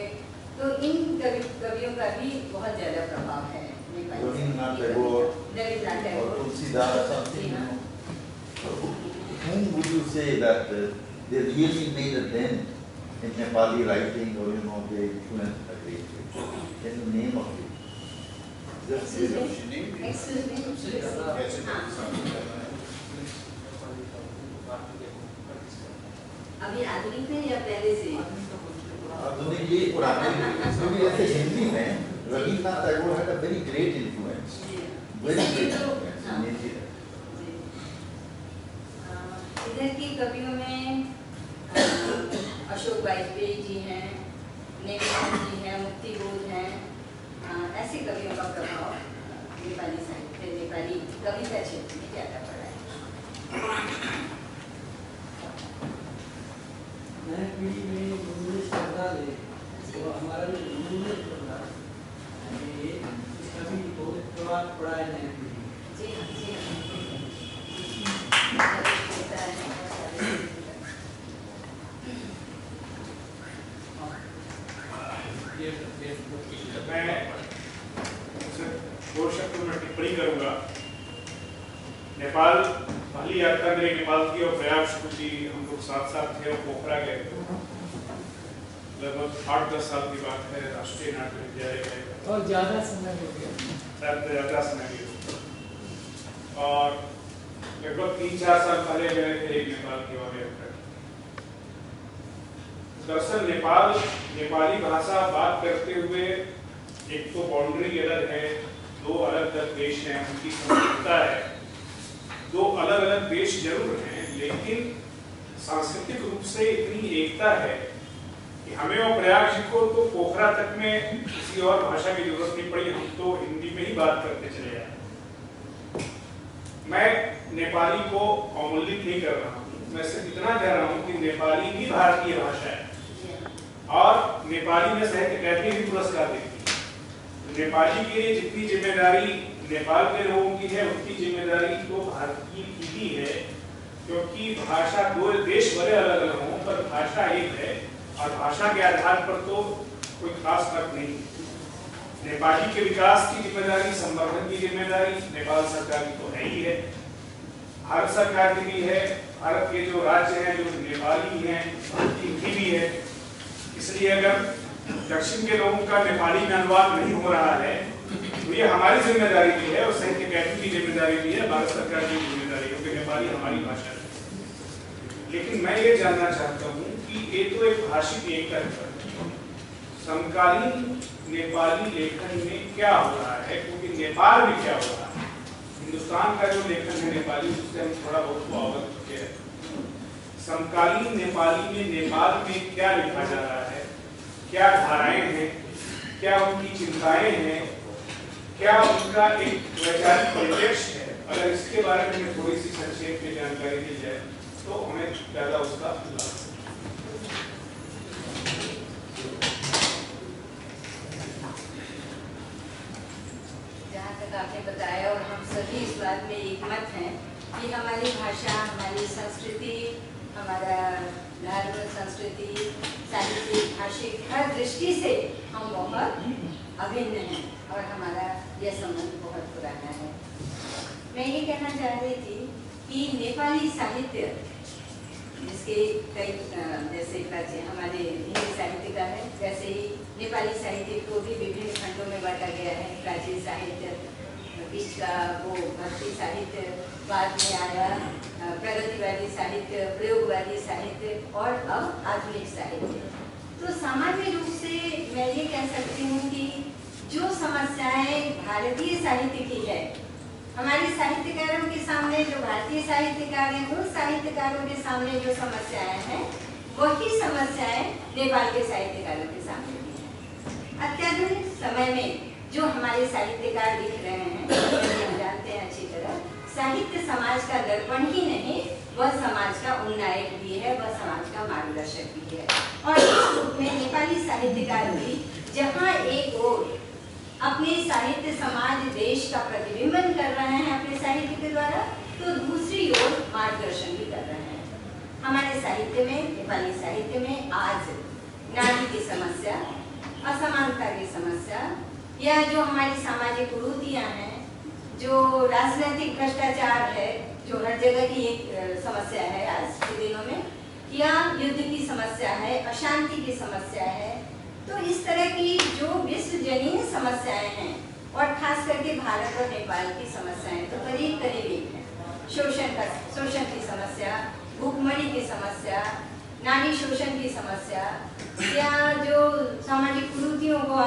तो इन कवियों का भी बहुत ज़्यादा प्रभाव है रवींद्रनाथ टैगोर और Tulsidas. Whom would you say that they really made a dent in Nepali writing, or they influenced a great deal? Can you name a few? अभी आधुनिक में या पहले से? आधुनिक ये पुराने क्योंकि ऐसे हिंदी में Rabindranath Tagore had a very great influence, very great influence in India. इधर की कवियों में अशोक वाजपेयी जी हैं, नेमिनाथ जी हैं, मुक्ति बोध हैं, ऐसे कवियों का प्रभाव नेपाली साहित्य, नेपाली कविता क्षेत्र में ज़्यादा पड़ा है। नई पीढ़ी में इंग्लिश पढ़ना ले तो हमारा जो इंग्लिश पढ़ना इसका भी बहुत प्रभाव पड़ा है नई पीढ़ी। मैं दो शब्दों में टिप्पणी करूंगा। नेपाल पहली यात्रा मेरी नेपाल की और प्रयाग स्कूटी हम लोग साथ साथ थे और पोखरा गए, लगभग 8-10 साल की बात है। राष्ट्रीय नाट्य विद्यालय गए और ज़्यादा समय हो गया, शायद ज़्यादा समय गया, और लगभग 3-4 साल पहले गए थे एक नेपाल की और यात्रा। दरअसल नेपाली भाषा बात करते हुए एक तो बाउंड्री अलग है, दो अलग अलग देश हैं, उनकी संस्कृतता है, दो अलग अलग देश जरूर हैं, लेकिन सांस्कृतिक रूप से इतनी एकता है कि हमें और प्रयाग जी को तो पोखरा तक में किसी और भाषा की जरूरत नहीं पड़ी, हम तो हिंदी में ही बात करते चले आए। मैं नेपाली को अवमूल्यित नहीं कर रहा हूँ, मैं सिर्फ इतना कह रहा हूँ कि नेपाली भी भारतीय भाषा है और नेपाली में साहित्य अकादमी भी पुरस्कार देती है। नेपाली के लिए जितनी जिम्मेदारी नेपाल के लोगों की है उतनी जिम्मेदारी तो भारतीय की भी है, क्योंकि भाषा दो देश भले अलग अलग हों पर भाषा एक है और भाषा के आधार पर तो कोई खास फर्क नहीं। नेपाली के विकास की जिम्मेदारी, संवर्धन की जिम्मेदारी नेपाल सरकार की तो है ही है, भारत सरकार की भी है, भारत के जो राज्य हैं जो नेपाली हैं उनकी भी है। इसलिए अगर दक्षिण के लोगों का नेपाली में अनुवाद नहीं हो रहा है तो ये हमारी जिम्मेदारी भी है और साहित्य अकादमी की जिम्मेदारी भी है, भारत सरकार की जिम्मेदारी है, क्योंकि नेपाली हमारी भाषा है। लेकिन मैं ये जानना चाहता हूँ कि ये तो एक भाषिक एकता है, समकालीन नेपाली लेखन में क्या हो रहा है, क्योंकि नेपाल में क्या हो रहा है, हिंदुस्तान का जो लेखन है नेपाली उससे हम थोड़ा बहुत तो अवगत चुके हैं। समकालीन नेपाली में नेपाल में क्या लिखा जा रहा है, क्या धाराएं हैं, क्या उनकी चिंताएं हैं, क्या उनका एक वैचारिक परिप्रेक्ष्य है, अगर इसके बारे में थोड़ी सी संक्षेप में जानकारी दी जाए तो हमें ज्यादा उसका लाभ। जहाँ तक आपने बताया और हम सभी इस बात में एकमत हैं कि हमारी भाषा, हमारी संस्कृति, हमारा धर्म, संस्कृति, साहित्य, भाषिक हर दृष्टि से हम बहुत अभिन्न हैं और हमारा यह संबंध बहुत पुराना है। मैं ये कहना चाह रही थी कि नेपाली साहित्य जिसके कई जैसे प्राचीन हमारे हिंदी साहित्य का है, वैसे ही नेपाली साहित्य को भी विभिन्न खंडों में बांटा गया है। प्राचीन साहित्य, बीच का वो भक्ति साहित्य, बाद में आया प्रगतिवादी साहित्य, प्रयोगवादी साहित्य और अब आधुनिक साहित्य। तो सामान्य रूप से मैं ये कह सकती हूँ कि जो समस्याएं भारतीय साहित्य की है, हमारे साहित्यकारों के सामने, जो भारतीय साहित्यकार हैं उन साहित्यकारों के सामने जो समस्याएं हैं वही समस्याएं नेपाल के साहित्यकारों के सामने भी हैं। अत्याधुनिक समय में जो हमारे साहित्यकार लिख रहे हैं हम जानते हैं अच्छी तरह, साहित्य समाज का दर्पण ही नहीं, वह समाज का उन्नायक भी है, वह समाज का मार्गदर्शक भी है। और इस रूप में नेपाली साहित्यकार भी जहाँ एक ओर अपने साहित्य समाज देश का प्रतिबिंबन कर रहे हैं अपने साहित्य के द्वारा, तो दूसरी ओर मार्गदर्शन भी कर रहे हैं। हमारे साहित्य में, नेपाली साहित्य में आज नारी की समस्या, असमानता की समस्या, या जो हमारी सामाजिक कुरीतियां हैं, जो राजनीतिक भ्रष्टाचार है, जो हर जगह की एक समस्या है आज के दिनों में, या युद्ध की समस्या है, अशांति की समस्या है, तो इस तरह की जो विश्वजनीन समस्याएं हैं और खास करके भारत और नेपाल की समस्याएं तो करीब करीब एक है। शोषण की समस्या, भूखमरी की समस्या, नारी शोषण की समस्या, या जो सामाजिक कुरीतियों को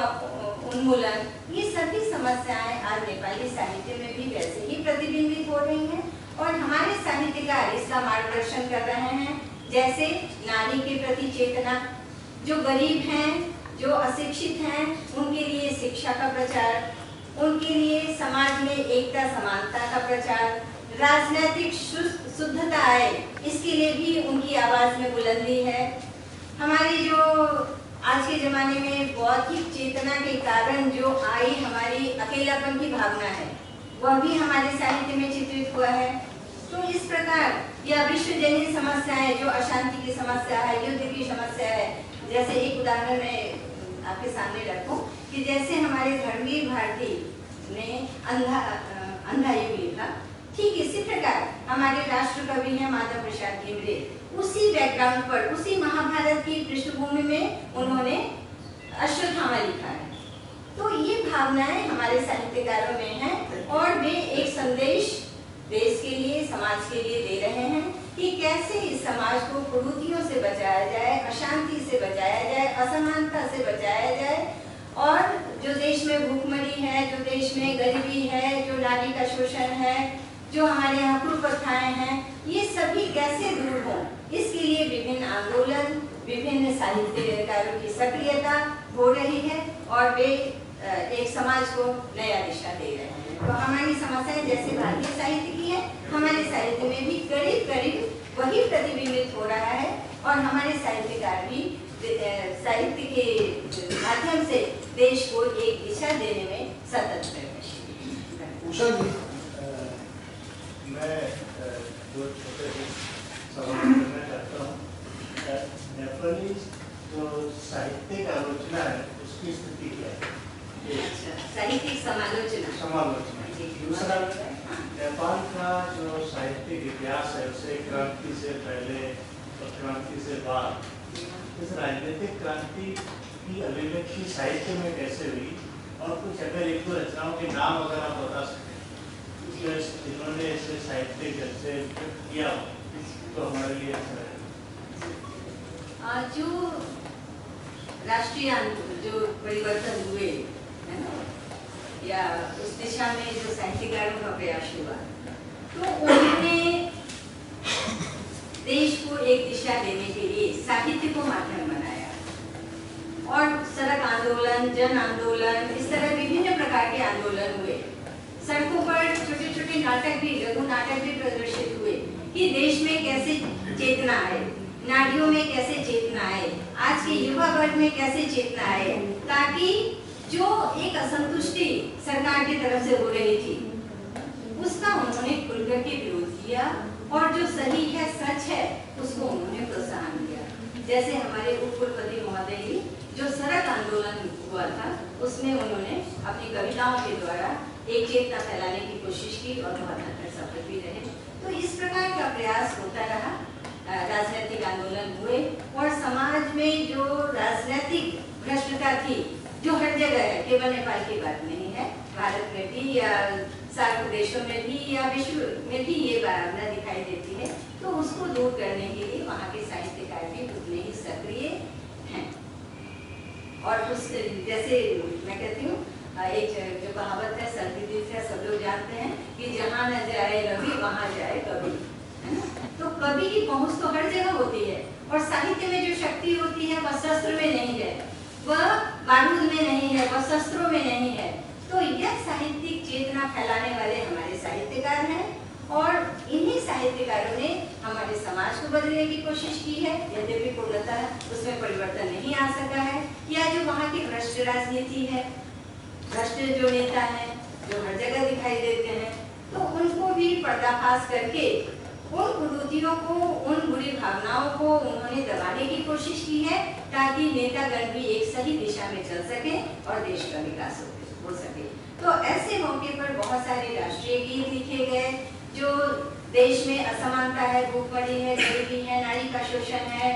उन्मूलन, ये सभी समस्याएं आज नेपाली साहित्य में भी वैसे ही प्रतिबिंबित हो रही हैं और हमारे साहित्यकार इसका मार्गदर्शन कर रहे हैं। जैसे नारी के प्रति चेतना, जो गरीब हैं, जो अशिक्षित हैं, उनके लिए शिक्षा का प्रचार, उनके लिए समाज में एकता समानता का प्रचार, राजनीतिक शुद्धता आए, इसके लिए भी उनकी आवाज में बुलंदी है। हमारी जो आज के जमाने में बौद्धिक चेतना के कारण जो आई हमारी अकेलापन की भावना है, वह भी हमारे साहित्य में चित्रित हुआ है। तो इस प्रकार यह विश्वजनीन समस्याएं, जो अशांति की समस्या है, युद्ध की समस्या है, जैसे एक उदाहरण मैं आपके सामने रखूं कि जैसे हमारे धर्मवीर भारती ने अंधा युग लिखा, ठीक इसी प्रकार हमारे राष्ट्र कवि हैं माधव प्रसाद धिमरे, उसी बैकग्राउंड पर, उसी महाभारत की पृष्ठभूमि में उन्होंने अश्वत्थामा लिखा है। तो ये भावनाएं हमारे साहित्यकारों में हैं और वे एक संदेश देश के लिए, समाज के लिए दे रहे हैं कि कैसे इस समाज को कुरीतियों से बचाया जाए, अशांति से बचाया जाए, असमानता से बचाया जाए, और जो देश में भूखमरी है, जो देश में गरीबी है, जो नारी का शोषण है, जो हमारे यहाँ कुप्रथाएं हैं, ये सभी कैसे दूर हों, इसके लिए विभिन्न आंदोलन, विभिन्न साहित्यकारों की सक्रियता हो रही है और वे एक समाज को नया दिशा दे रहे हैं। तो हमारी समस्याएं जैसे भारतीय साहित्य की है, हमारे साहित्य में भी करीब करीब वही प्रतिबिंबित हो रहा है और हमारे साहित्यकार भी साहित्य के माध्यम से देश को एक दिशा देने में सतत प्रयत्नशील। उषा जी, मैं दो छोटे सवाल करना चाहता हूँ। नेपाली जो साहित्यिक आलोचना है उसकी स्थिति क्या है? साहित्यिक समालोचना। दूसरा, नेपाल का जो साहित्यिक इतिहास है उसे क्रांति से पहले और क्रांति से बाद, इस राजनीतिक क्रांति की अभिव्यक्ति साहित्य में कैसे हुई, और कुछ अगर एक दो रचनाओं के नाम अगर आप बता सकें जिन्होंने इसे साहित्यिक जब से किया तो हमारे लिए अच्छा है। जो राष्ट्रीय जो परिवर्तन हुए है ना, या उस दिशा में जो साहित्यकारों का प्रयास हुआ, तो उन्होंने देश को एक दिशा देने के लिए साहित्य को माध्यम बनाया और सड़क आंदोलन, जन आंदोलन, इस तरह विभिन्न प्रकार के आंदोलन हुए। सड़कों पर छोटे छोटे नाटक भी, लघु नाटक भी प्रदर्शित हुए कि देश में कैसे चेतना आए, नारियों में कैसे चेतना आए, आज के युवा वर्ग में कैसे चेतना आए, ताकि जो एक असंतुष्टि सरकार की तरफ से हो रही थी उसका उन्होंने खुलकर के विरोध किया और जो सही है, सच है, उसको उन्होंने प्रोत्साहन दिया। जैसे हमारे उप कुलपति महोदय जी जो सड़क आंदोलन हुआ था, उसमें उन्होंने अपनी कविताओं के द्वारा एक चेतना फैलाने की कोशिश की और बहुत हद तक सफल भी रहे। तो इस प्रकार का प्रयास होता रहा, राजनीतिक आंदोलन हुए और समाज में जो राजनीतिक भ्रष्टता थी, जो हर जगह है, केवल नेपाल की बात नहीं है, भारत में भी या सार्क देशों में भी या विश्व में भी ये भावना दिखाई देती है, तो उसको दूर करने के लिए वहाँ के साहित्यकार भी उतने ही सक्रिय हैं। और उस जैसे मैं कहती हूँ, एक जो कहावत है, सर्वविदित है, सब लोग जानते हैं कि जहाँ न जाए रवि वहाँ जाए कवि, है ना। तो कवि की पहुँच तो हर जगह होती है और साहित्य में जो शक्ति होती है वह शस्त्र में नहीं है, वह बारूद में नहीं है, वह शस्त्रों में नहीं है। तो यह साहित्यिक चेतना फैलाने वाले हमारे साहित्यकार हैं और इन्हीं साहित्यकारों ने हमारे समाज को बदलने की कोशिश की है, यद्यपि पूर्णतः उसमें परिवर्तन नहीं आ सका है। या जो वहाँ की भ्रष्ट राजनीति है, भ्रष्ट जो नेता हैं जो हर जगह दिखाई देते हैं, तो उनको भी पर्दाफाश करके उन कुरीतियों को, उन बुरी भावनाओं को उन्होंने दबाने की कोशिश की है ताकि नेतागण भी एक सही दिशा में चल सके और देश का विकास हो सके। तो ऐसे मौके पर बहुत सारे राष्ट्रीय गीत लिखे गए जो देश में असमानता है, भूखमरी है, गरीबी है, नारी का शोषण है,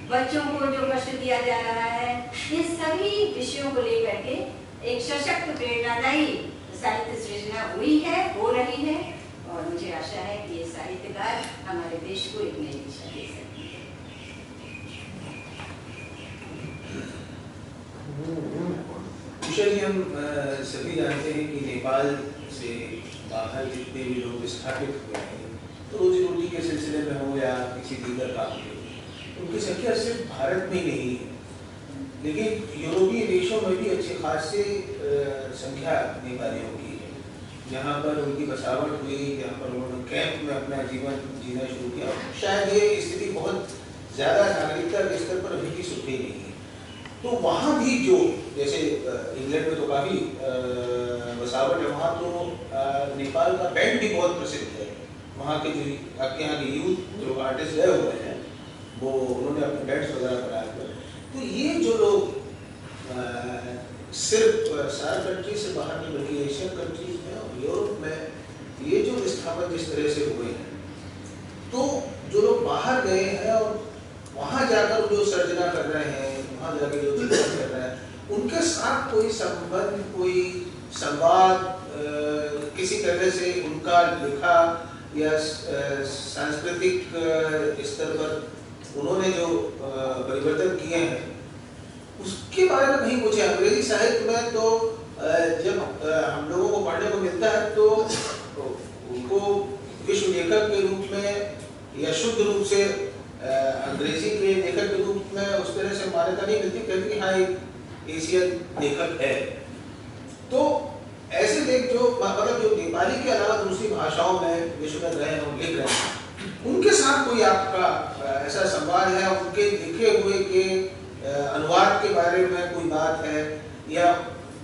बच्चों को जो कष्ट दिया जा रहा है, ये सभी विषयों को लेकर के एक सशक्त प्रेरणादायी साहित्य सृजना हुई है, हो रही है, और मुझे आशा है कि ये साहित्यकार हमारे देश को एक नई दिशा दे सकेंगे। कुशल जी, हम सभी जानते हैं कि नेपाल से बाहर जितने भी लोग विस्थापित हुए हैं, तो रोजी रोटी के सिलसिले में हो या किसी दीगर काम के, उनकी संख्या सिर्फ भारत में नहीं है, लेकिन यूरोपीय देशों में भी अच्छी खासी संख्या नेपालियों की है, जहाँ पर उनकी बसावट हुई, जहाँ पर उन्होंने कैंप में अपना जीवन जीना शुरू किया। शायद ये स्थिति बहुत ज़्यादा नागरिकता के स्तर पर अभी भी सुधरी नहीं है। तो वहाँ भी जो, जैसे इंग्लैंड में तो काफ़ी बसावट है, वहाँ तो नेपाल का बैंड भी बहुत प्रसिद्ध है। वहाँ के जो आपके यहाँ के यूथ जो आर्टिस्ट गए हुए हैं, वो उन्होंने अपने बैंड्स वगैरह बनाए हुए। तो ये जो लोग सिर्फ सार कंट्री से बाहर नहीं, बल्कि एशियन कंट्रीज में और यूरोप में ये जो विस्थापन जिस तरह से हुए हैं, तो जो लोग बाहर गए हैं और वहाँ जाकर जो सर्जना कर रहे हैं, वहाँ जाकर जो चिंतन कर रहे हैं, उनके साथ कोई संबंध, कोई संवाद, किसी तरह से उनका लिखा या सांस्कृतिक स्तर पर उन्होंने जो परिवर्तन किए हैं, उसके बारे में कहीं पूछे। अंग्रेजी साहित्य में तो जब हम लोगों को पढ़ने को मिलता है तो उनको विश्व लेखक के रूप में या शुद्ध रूप से अंग्रेजी के लेखक के रूप में उस तरह से मान्यता नहीं मिलती, कहते कि हाँ एक एशियन लेखक है। तो ऐसे लेख जो मतलब जो नेपाली के अलावा दूसरी भाषाओं में विश्व में रहे हैं, लिख रहे हैं, उनके साथ कोई आपका ऐसा संवाद है, उनके लिखे हुए के अनुवाद के बारे में कोई बात है, या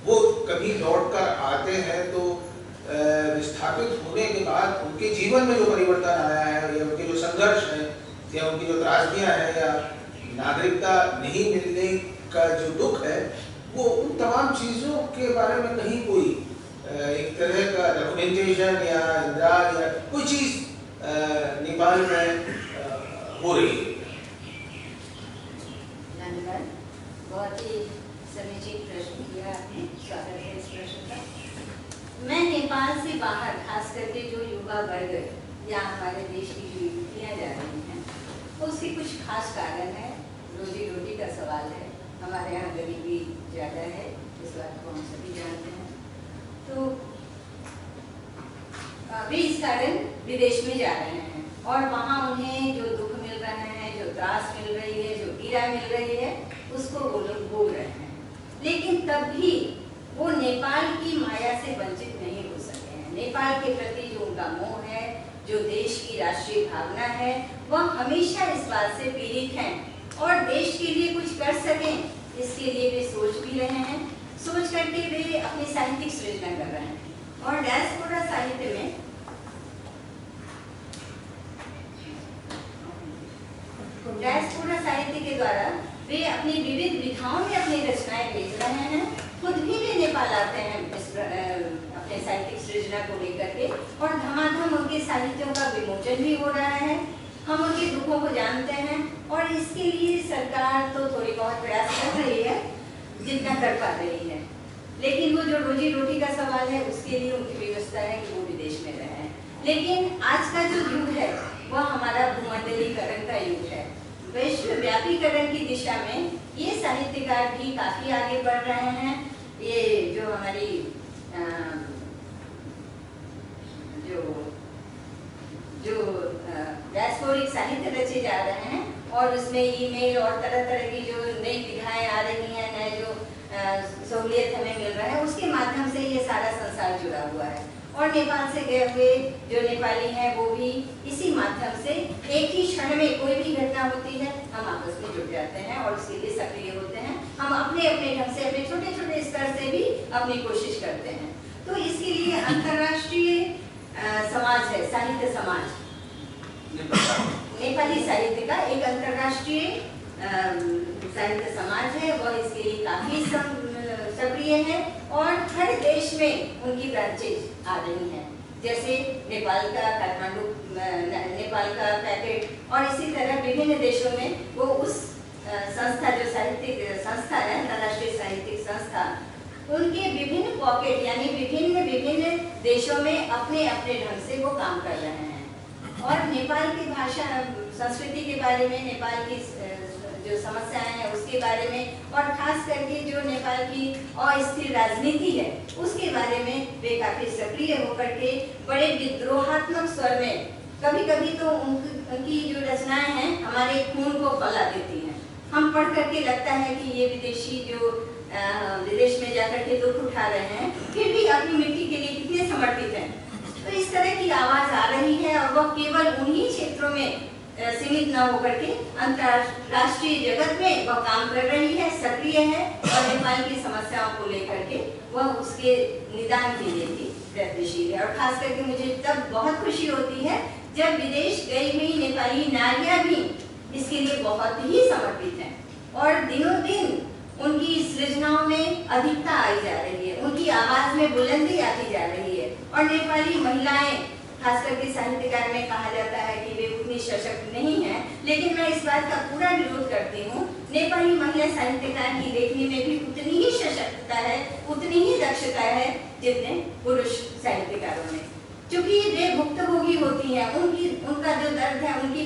वो कभी लौट कर आते हैं तो विस्थापित होने के बाद उनके जीवन में जो परिवर्तन आया है, या उनके जो संघर्ष है, या उनकी जो त्रासदियाँ हैं, या नागरिकता नहीं मिलने का जो दुख है, वो उन तमाम चीज़ों के बारे में कहीं कोई एक तरह का डॉक्यूमेंटेशन या इंद्राज या कोई चीज़ नेपाल में हो रही है। धन्यवाद, बहुत ही समीचीन प्रश्न किया आपने, स्वागत है इस प्रश्न का। मैं नेपाल से बाहर, खास करके जो युवा वर्ग या हमारे देश की जो युवतियाँ जा रही हैं, उसके कुछ खास कारण है। रोजी रोटी का सवाल है, हमारे यहाँ गरीबी ज़्यादा है, इस बात को हम सभी जानते हैं। तो वे इस कारण विदेश में जा रहे हैं और वहाँ उन्हें जो दुख मिल रहा है, जो त्रास मिल रही है, जो पीड़ा मिल रही है, उसको वो लोग भोग रहे हैं। लेकिन तब भी वो नेपाल की माया से वंचित नहीं हो सके हैं। नेपाल के प्रति जो उनका मोह है, जो देश की राष्ट्रीय भावना है, वह हमेशा इस बात से पीड़ित हैं और देश के लिए कुछ कर सकें, इसके लिए वे सोच भी रहे हैं। सोच करके वे अपनी साहित्यिक सृजना कर रहे हैं और डायस्पोरा साहित्य में डायस्पोरा साहित्य के द्वारा वे अपनी विविध विधाओं में अपनी रचनाएं भेज रहे हैं। खुद भी वे नेपाल आते हैं अपने साहित्यिक सृजना को लेकर के और धमाधम उनके साहित्यों का विमोचन भी हो रहा है। हम उनके दुखों को जानते हैं और इसके लिए सरकार तो थोड़ी बहुत प्रयास कर रही है, जितना कर पा रही है, लेकिन वो जो रोजी रोटी का सवाल है उसके लिए उनकी व्यवस्था है कि वो विदेश में रहें। लेकिन आज का जो युग है वह हमारा भूमंडलीकरण का युग है। वैश्वव्यापीकरण की दिशा में ये साहित्यकार भी काफी आगे बढ़ रहे हैं। ये जो हमारी जो डायस्पोरिक साहित्य रचे जा रहे हैं और उसमें ईमेल और तरह तरह की जो नई विधाएं आ रही हैं, नए जो सहूलियत हमें मिल रहा है, उसके माध्यम से ये सारा संसार जुड़ा हुआ है। और नेपाल से गए हुए जो नेपाली हैं वो भी इसी माध्यम से एक ही क्षण में कोई भी घटना होती है हम आपस में जुड़ जाते हैं और उसके लिए सक्रिय होते हैं। हम अपने अपने ढंग से, अपने छोटे छोटे स्तर से भी अपनी कोशिश करते हैं। तो इसके लिए अंतर्राष्ट्रीय समाज है, साहित्य समाज, नेपाली साहित्य का एक अंतर्राष्ट्रीय साहित्य समाज है, वह इसके लिए काफी सक्रिय है और हर देश में उनकी ब्रांचेज आ रही हैं, जैसे नेपाल का काठमांडू, नेपाल का पैकेट और इसी तरह विभिन्न देशों में वो उस संस्था जो साहित्यिक संस्था है, अंतर्राष्ट्रीय साहित्यिक संस्था, उनके विभिन्न पॉकेट यानी विभिन्न देशों में अपने अपने ढंग से वो काम कर रहे हैं। और नेपाल की भाषा संस्कृति के बारे में, नेपाल की जो समस्याएं हैं उसके बारे में और खास करके जो नेपाल की अस्थिर राजनीति है उसके बारे में वे काफी सक्रिय होकर के बड़े विद्रोहात्मक स्वर में, कभी कभी तो उनकी जो रचनाएं हैं हमारे खून को खौला देती हैं। हम पढ़ करके लगता है कि ये विदेशी जो विदेश में जाकर के दुख उठा रहे हैं फिर भी अपनी मिट्टी के लिए कितने समर्पित हैं। तो इस तरह की आवाज आ रही है और वह केवल उन्हीं क्षेत्रों में सीमित न होकर के अंतर्राष्ट्रीय जगत में वह काम कर रही है, सक्रिय है और नेपाल की समस्याओं को लेकर के वह उसके निदान के लिए भी प्रयत्नशील है। और खास करके मुझे तब बहुत खुशी होती है जब विदेश गई हुई नेपाली नारियां भी इसके लिए बहुत ही समर्पित हैं और दिनों दिन उनकी सृजनाओं में अधिकता आई जा रही है, उनकी आवाज में बुलंदी आती जा रही है। और नेपाली महिलाएं, खास करके साहित्यकार में कहा जाता है कि वे उतनी सशक्त नहीं हैं, लेकिन मैं इस बात का पूरा विरोध करती हूँ। नेपाली महिला साहित्यकार की लेखनी में भी उतनी ही सशक्तता है, उतनी ही दक्षता है जितने पुरुष साहित्यकारों में, क्योंकि वे भुक्तभोगी होती हैं। उनका जो दर्द है, उनकी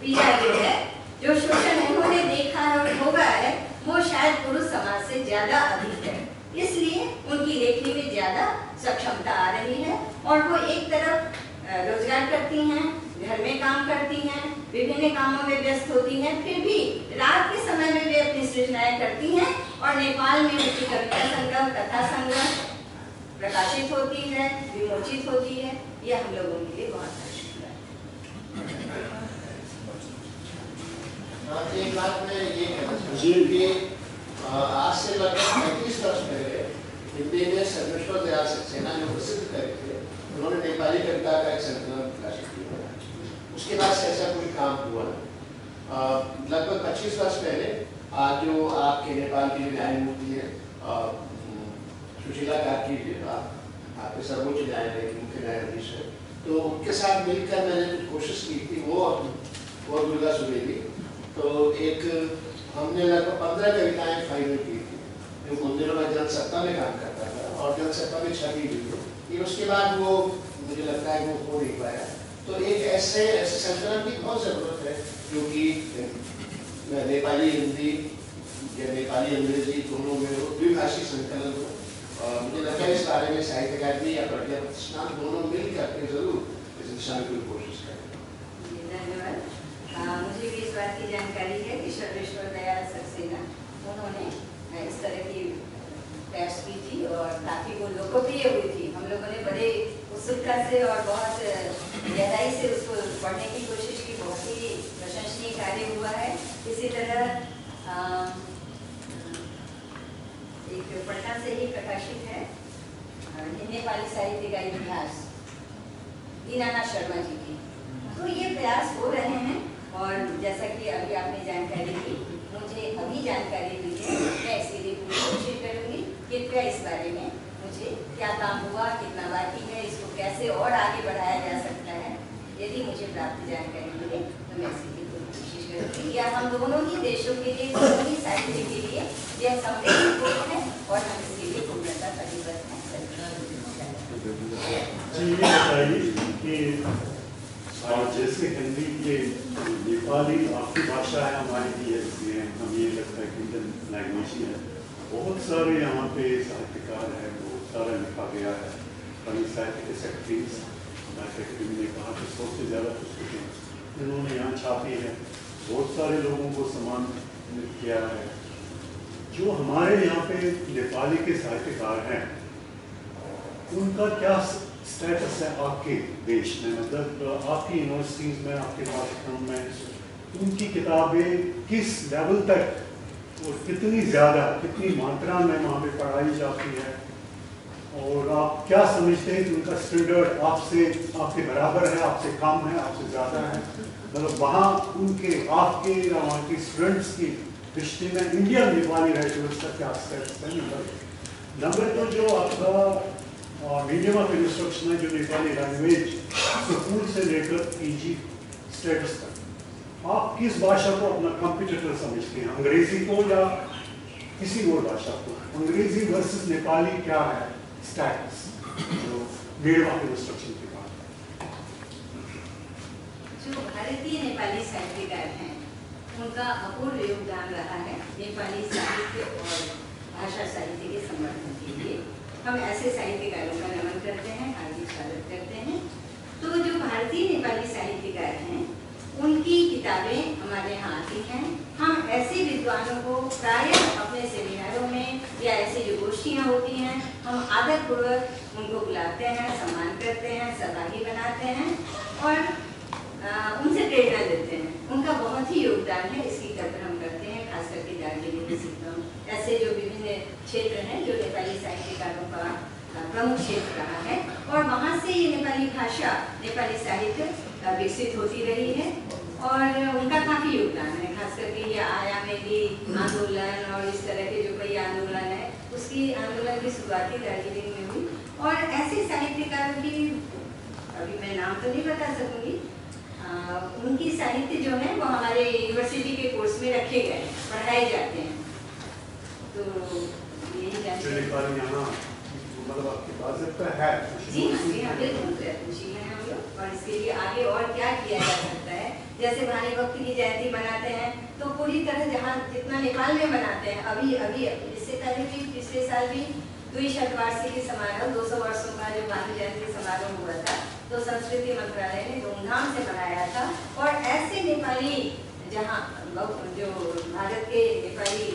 पीड़ा जो है, जो शोषण उन्होंने देखा है और भोगा है, वो शायद पुरुष समाज से ज्यादा अधिक है। इसलिए उनकी लेखनी में ज्यादा सक्षमता आ रही है और वो एक तरफ रोजगार करती हैं, घर में काम करती हैं, विभिन्न कामों में व्यस्त होती हैं, फिर भी रात के समय में वे अपनी सृजनाएं करती हैं और नेपाल में उनकी कविता संग्रह, कथा संग्रह प्रकाशित होती है, विमोचित होती है। यह हम लोगों के लिए बहुत एक बात मैं ये कहना चाहूँ कि आज से लगभग 35 वर्ष पहले हिंदी में सर्वेश्वर दयाल सक्सेना जो प्रसिद्ध कवि थे, उन्होंने नेपाली कविता का एक संकलन प्रकाशित किया। उसके बाद से ऐसा कोई काम हुआ नहीं। लगभग 25 वर्ष पहले आज जो आपके नेपाल की न्यायमूर्ति है सुशीला कार्की जी, आपके सर्वोच्च न्यायालय के मुख्य न्यायाधीश है, तो उनके साथ मिलकर मैंने कुछ कोशिश की थी, वो दुर्गा सुवेदी, तो एक हमने लगभग 15 कविताएं फाइनल की थी, जो उन दिनों में जनसत्ता में काम करता था और जनसत्ता में छपी हुई थी। उसके बाद वो मुझे लगता है वो हो नहीं पाया। तो एक ऐसे संकलन की बहुत जरूरत है जो कि नेपाली हिंदी या नेपाली अंग्रेजी दोनों में हो, द्विभाषी संकलन हो। मुझे लगता है इस बारे में साहित्य अकादमी या प्रज्ञा प्रतिष्ठान दोनों मिलकर जरूर इस दिशा में कोई कोशिश करें। धन्यवाद। मुझे भी इस बात की जानकारी है कि सर्वेश्वर दयाल सक्सेना उन्होंने इस तरह की प्रयास की थी और काफी वो लोकप्रिय हुई थी। हम लोगों ने बड़े उत्सुकता से और बहुत गहराई से उसको पढ़ने की कोशिश की, बहुत ही प्रशंसनीय कार्य हुआ है। इसी तरह एक पटना से ही प्रकाशित है नेपाली साहित्य का इतिहास, दीनानाथ शर्मा जी की। तो ये प्रयास हो रहे हैं और जैसा कि अभी आपने जानकारी दी, मुझे अभी जानकारी दी है, मैं इसके लिए पूरी कोशिश करूँगी। कृपया इस बारे में मुझे क्या काम हुआ, कितना बाकी है, इसको कैसे और आगे बढ़ाया जा सकता है, यदि मुझे प्राप्त जानकारी मिले तो मैं इसके लिए पूरी कोशिश करूँगी। या हम दोनों ही देशों के लिए, दोनों ही साहित्य के लिए यह समृद्ध है और हम इसके लिए पूर्णता प्रतिबद्ध हैं। ये बताइए कि जैसे हिंदी के नेपाली आपकी भाषा है, हमारी भी है, इसलिए हम ये लगता है कि इंडियन लैंग्वेज ही है। बहुत सारे यहाँ पे साहित्यकार हैं, बहुत सारा लिखा गया है। कभी साहित्य के सेक्रेटरी ने कहा कि 100 से ज़्यादा पुस्तकें इन्होंने यहाँ छापी है, बहुत सारे लोगों को सम्मानित किया है। जो हमारे यहाँ पे नेपाली के साहित्यकार हैं, उनका क्या स्टेटस है आपके देश में? मतलब आपकी यूनिवर्सिटीज़ में, आपके पाठ्यक्रम में उनकी किताबें किस लेवल तक और कितनी ज़्यादा, कितनी मात्रा में वहाँ पे पढ़ाई जाती है? और आप क्या समझते हैं कि उनका स्टैंडर्ड आपसे आपके बराबर है, आपसे कम है, आपसे ज़्यादा है? मतलब वहाँ उनके आपके या वहाँ के स्टूडेंट्स की हिस्ट्री में इंडियन नेपाली राइटर्स का क्या स्टेटस है? नंबर 2, जो आपका मीडियम ऑफ इंस्ट्रक्शन है, जो नेपाली लैंग्वेज स्कूल से लेकर पीजी स्टेटस तक, आप किस भाषा को अपना कंप्यूटर समझते हैं, अंग्रेजी को या किसी और भाषा को? अंग्रेजी वर्सेस नेपाली क्या है स्टेटस जो मीडियम ऑफ इंस्ट्रक्शन के बाद? जो भारतीय नेपाली साहित्यकार हैं उनका अपूर्व योगदान रहा है नेपाली साहित्य और भाषा साहित्य के संवर्धन के लिए। हम ऐसे साहित्यकारों का नमन करते हैं, हार्दिक स्वागत करते हैं। तो जो भारतीय नेपाली साहित्यकार हैं उनकी किताबें हमारे यहाँ आती हैं। हम ऐसे विद्वानों को प्रायः अपने सेमिनारों में या ऐसे जो गोष्ठियाँ होती हैं हम आदरपूर्वक उनको बुलाते हैं, सम्मान करते हैं, सहभागी बनाते हैं और उनसे प्रेरणा देते हैं। उनका बहुत ही योगदान है, इसकी कदर हम करते हैं, खास करके दार्जिलिंग सिक्किम ऐसे जो विभिन्न क्षेत्र हैं जो नेपाली साहित्यकारों का प्रमुख क्षेत्र रहा है और वहाँ से ये नेपाली भाषा, नेपाली साहित्य विकसित होती रही है और उनका काफ़ी योगदान है। खास करके ये आयामेली आंदोलन और इस तरह के जो कई आंदोलन है उसकी आंदोलन की शुरुआत दार्जिलिंग में हुई और ऐसे साहित्यकारों की अभी मैं नाम तो नहीं बता सकूंगी, उनकी साहित्य जो है वो हमारे यूनिवर्सिटी के कोर्स में रखे गए, पढ़ाए जाते हैं। तो यही जानते मतलब आपकी बात है जी हाँ, बिल्कुल प्रयत्नशील हैं हम लोग और इसके लिए आगे और क्या किया जा सकता है। जैसे भानी भक्त की जयंती मनाते हैं तो पूरी तरह जहाँ जितना नेपाल में मनाते हैं, अभी इससे पहले भी पिछले साल भी 2 शतवार्षिकी समारोह 200 वर्षों का जो भानु जयंती समारोह हुआ था तो संस्कृति मंत्रालय ने धूमधाम से मनाया था। और ऐसे नेपाली जहाँ जो भारत के नेपाली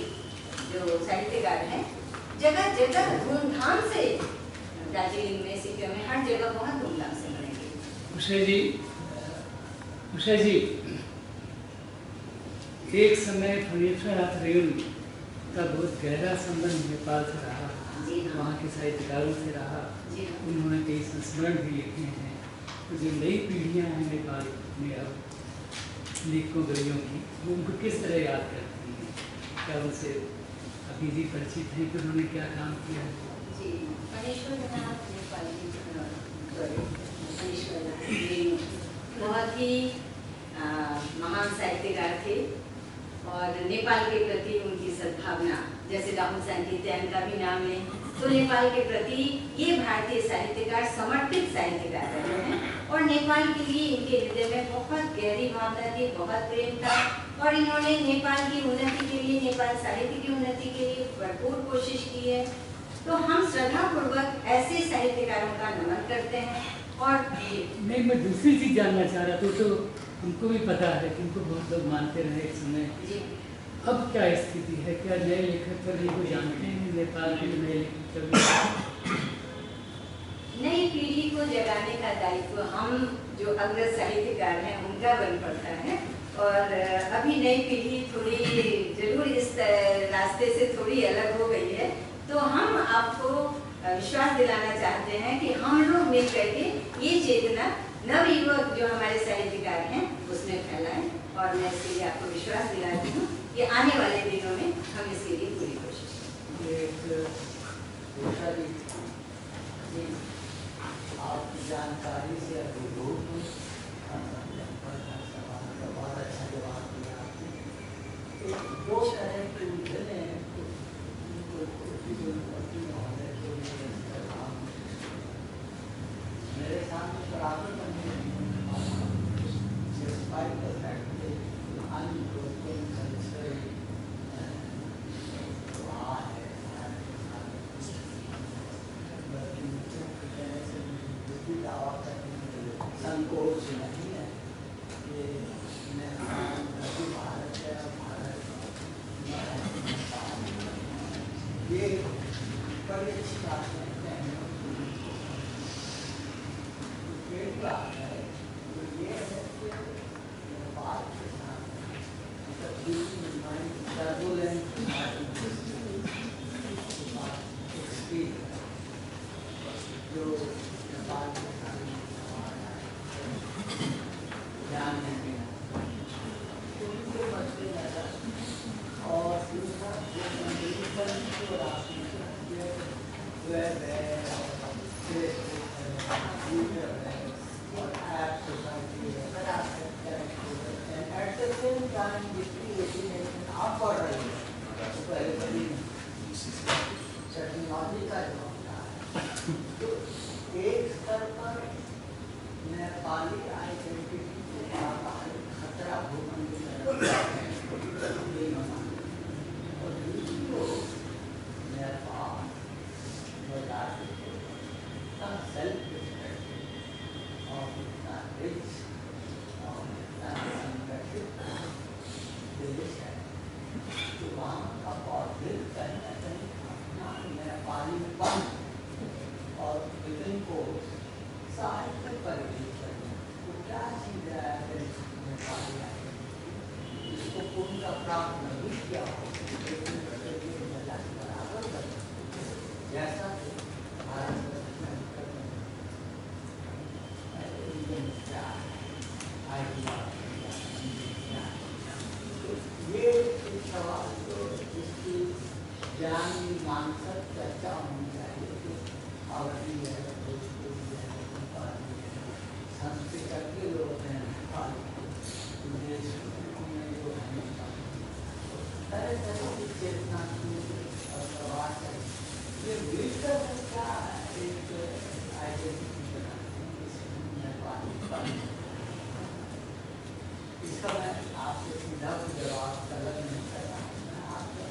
जो साहित्यकार हैं जगह जगह धूमधाम से, दार्जिलिंग में, सिक्किम में, हर जगह बहुत धूमधाम से मनाएंगे। उषा जी, एक समय फणीश्वरनाथ रेणु का बहुत गहरा संबंध नेपाल से रहा, वहाँ के साहित्यकारों से रहा। उन्होंने कई संस्मरण भी लिखे हैं। तो जो नई पीढ़ियाँ हैं नेपाल में अब लेखकों कवियों की, वो उनको किस तरह याद करती हैं? क्या उनसे अभी भी परिचित हैं कि उन्होंने क्या काम किया है? जी, फणीश्वरनाथ रेणु बहुत ही महान साहित्यकार थे और नेपाल के प्रति उनकी सद्भावना, जैसे राहुल सांकृत्यायन का भी नाम लें तो नेपाल के प्रति ये भारतीय साहित्यकार समर्पित साहित्यकार रहे हैं और नेपाल के लिए इनके हृदय में बहुत गहरी भावना थी, बहुत प्रेम था और इन्होंने नेपाल की उन्नति के लिए, नेपाल साहित्य की उन्नति के लिए भरपूर कोशिश की है। तो हम श्रद्धापूर्वक ऐसे साहित्यकारों का नमन करते हैं। और नहीं, मैं दूसरी चीज जानना चाह रहा था। तो हमको भी पता है कि उनको बहुत लोग मानते रहे एक समय, अब क्या स्थिति है? क्या नए लेखक कवि को जानते हैं नेपाल के नए लेखक? नई पीढ़ी को जगाने का दायित्व हम जो अग्रज साहित्यकार हैं उनका बन पड़ता है और अभी नई पीढ़ी थोड़ी जरूर इस रास्ते से थोड़ी अलग हो गई है। तो हम आपको विश्वास दिलाना चाहते हैं कि हम लोग मिल करके ये चेतना नवयुवक जो हमारे साहित्यकार हैं उसमें फैलाएं और मैं इसके लिए आपको विश्वास दिलाती हूँ कि आने वाले दिनों में हम इसके लिए पूरी कोशिश करेंगे। आपकी जानकारी से अभिभूत बहुत अच्छा जवाब दिया आपने। दो तरह के उलझन है मेरे सामने बराबर संकोच नहीं है कि भारत है, ये बड़ी अच्छी बात है। बात है तो ये है कि नेपाल के साथ where there is or app society and at the same time creating an upward to everybody technology का जो होता है तो एक स्तर पर नेपाली आइडेंटिटी के साथ खतरा भूमन की तरफ और दूसरी ओर नेपाल सेल्फ रिस्पेक्ट और इतना रिच और इतना संगठित देश है तो वहाँ का पौधे कहीं न कहीं नेपालीपन और विभिन्न को साहित्य परिवेश तो क्या चीज है नेपाली इसको पूर्ण प्राप्त नहीं किया हो लेकिन बराबर जैसा भारत ये सवाल तो इसकी ज्ञान मानसिक चर्चा होनी चाहिए कि अवधि है भोजपुरी है संस्कृत लोग हैं देश में जो है तरह तरह की चेतना और प्रवास है ये मिलकर क्या एक आइडेंटिटी बनाते हैं नेपाली इसका मैं आपसे सीधा जवाब तलब नहीं कर रहा हूँ मैं आपको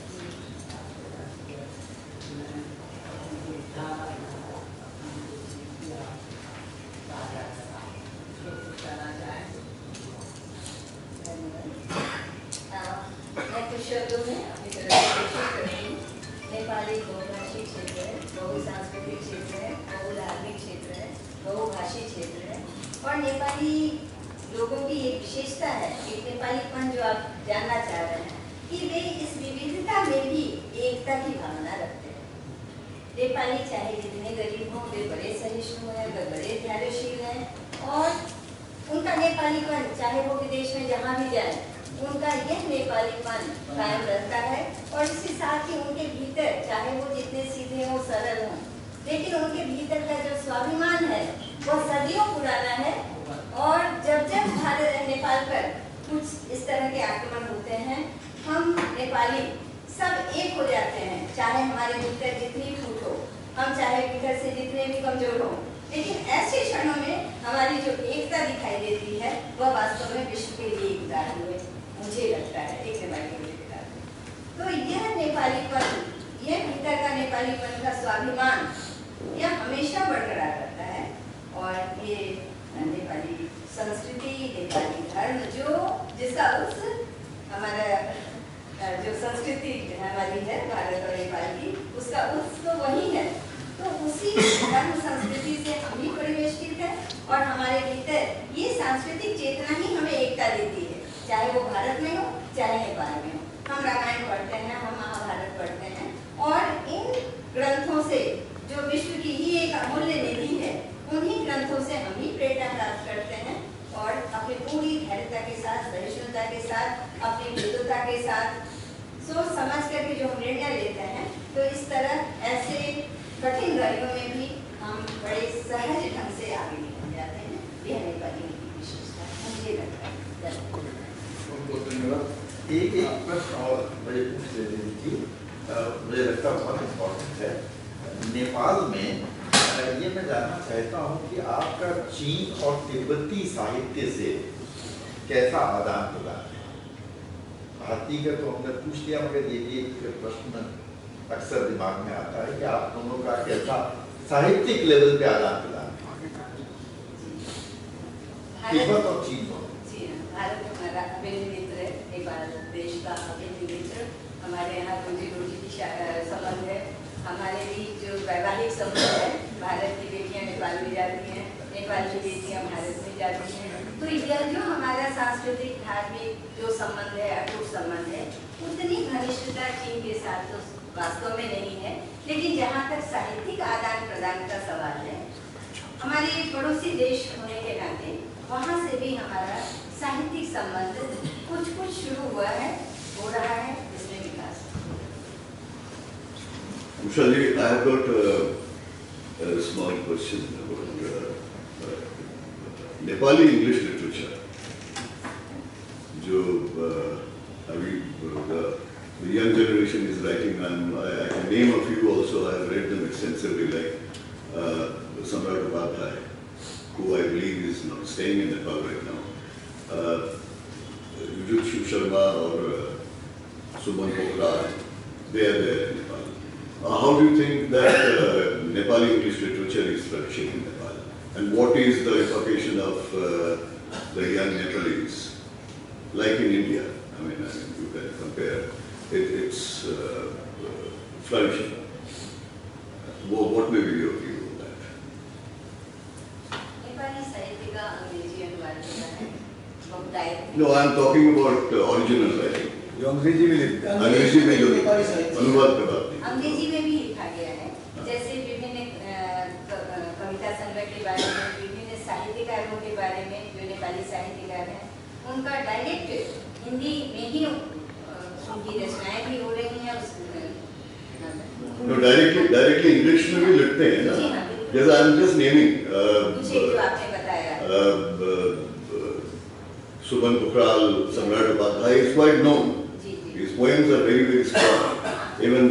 मैं कुछ शब्दों में अपनी तरफ से कोशिश करूँगी। नेपाली बहुभाषी क्षेत्र है, बहुसांस्कृतिक क्षेत्र है, बहुधार्मिक क्षेत्र है, बहुभाषी क्षेत्र है और नेपाली लोगों की एक विशेषता है, एक नेपालीपन जो आप जानना चाह रहे हैं कि वे इस विविधता में भी एकता की भावना रखते हैं। नेपाली चाहे जितने गरीब हों वे बड़े सहिष्णु हैं, वे बड़े धैर्यशील हैं और उनका नेपालीपन चाहे वो विदेश में जहाँ भी जाए उनका यह नेपालीपन कायम रहता है और इसके साथ ही उनके भीतर चाहे वो जितने सीधे हों सरल हों लेकिन उनके भीतर का जो स्वाभिमान है वह सदियों पुराना है और जब जब भारत नेपाल पर कुछ इस तरह के आक्रमण होते हैं हम नेपाली सब एक हो जाते हैं चाहे हमारे भीतर जितनी फूट हो हम चाहे भीतर से जितने भी कमजोर हो लेकिन ऐसे क्षणों में हमारी जो एकता दिखाई देती है वह वास्तव में विश्व के लिए एक उदाहरण है मुझे लगता है एक नेपाली तो यह नेपालीपन यह भीतर का नेपालीपन का स्वाभिमान यह हमेशा बरकरार रहता है और ये नेपाली संस्कृति नेपाली धर्म जो जिसका उस हमारा जो संस्कृति हमारी है भारत और नेपाल की उसका उत्स तो वही है तो उसी धर्म संस्कृति से हम भी परिवेशित है और हमारे भीतर ये सांस्कृतिक चेतना ही हमें एकता देती है चाहे वो भारत में हो चाहे नेपाल में हो हम रामायण पढ़ते हैं हम महाभारत पढ़ते हैं और इन ग्रंथों से जो विश्व की ही एक अमूल्य निधि है उन्हीं ग्रंथों से हम ही प्रेरणा प्राप्त करते हैं और अपनी पूरी धैर्यता के साथ सहिष्णुता के साथ अपनी विद्वता के साथ सोच समझ करके जो हम निर्णय लेते हैं तो इस तरह ऐसे कठिन घड़ियों में भी हम बड़े सहज ढंग से आगे निकल जाते हैं यह नेपाली की विशेषता मुझे लगता है। बहुत धन्यवाद। एक प्रश्न और मुझे पूछ ले रही थी मुझे लगता है बहुत इम्पोर्टेंट है नेपाल में ये मैं जानना चाहता हूँ कि आपका चीन और तिब्बती साहित्य से कैसा आदान प्रदान है भारतीय का तो हमने पूछ लिया मगर ये एक प्रश्न अक्सर दिमाग में आता है कि आप दोनों का कैसा साहित्यिक लेवल पे आदान प्रदान तिब्बत और चीन भारत हमारा अभिन्न मित्र है नेपाल देश का अभिन्न मित्र हमारे यहाँ रोजी रोटी की संबंध है हमारे बीच जो वैवाहिक संबंध है भारत की बेटियां नेपाल में जाती हैं नेपाल की बेटियां भारत में जाती हैं तो यह जो हमारा सांस्कृतिक धार्मिक जो संबंध है अटूट संबंध है उतनी घनिष्ठता चीन के साथ तो वास्तव में नहीं है लेकिन जहाँ तक साहित्यिक आदान प्रदान का सवाल है हमारे पड़ोसी देश होने के नाते वहाँ से भी हमारा साहित्यिक संबंध कुछ कुछ शुरू हुआ है हो रहा है इसमें विकास Shalji, I have got a small question about Nepali English literature. जो अभी the young generation is writing, and I can name a few also. I have read them extensively, like Samrat Upadhyay, who I believe is not staying in Nepal right now. Yujit Shiv Sharma or Suman Pokhraj, they are there in Nepal. How do you think that Nepali English literature is flourishing in Nepal? And what is the implication of the young Nepalese? Like in India, I mean you can compare. It's flourishing. What may be your view on that? Nepali साहित्य का अंग्रेजी अनुवाद होता है बहुतायत। No, I am talking about original writing. जो अंग्रेजी में लिखा है, अंग्रेजी में जो अनुवाद का बात नहीं। अंग्रेजी में भी लिखा गया है, जैसे विभिन्न कविता संग्रह के बारे में, विभिन्न साहित्यकारों के बारे में जो नेपाली साहित्यकार हैं, उनका डायरेक्ट हिंदी में ही उनकी रचनाएं भी हो रही हैं। No, directly English में भी लिखते हैं ना। जैसे I am just naming. जो आपने बताया। Suman Pokhraj, Samrat Upadhyay is quite known. His poems are very, very strong, even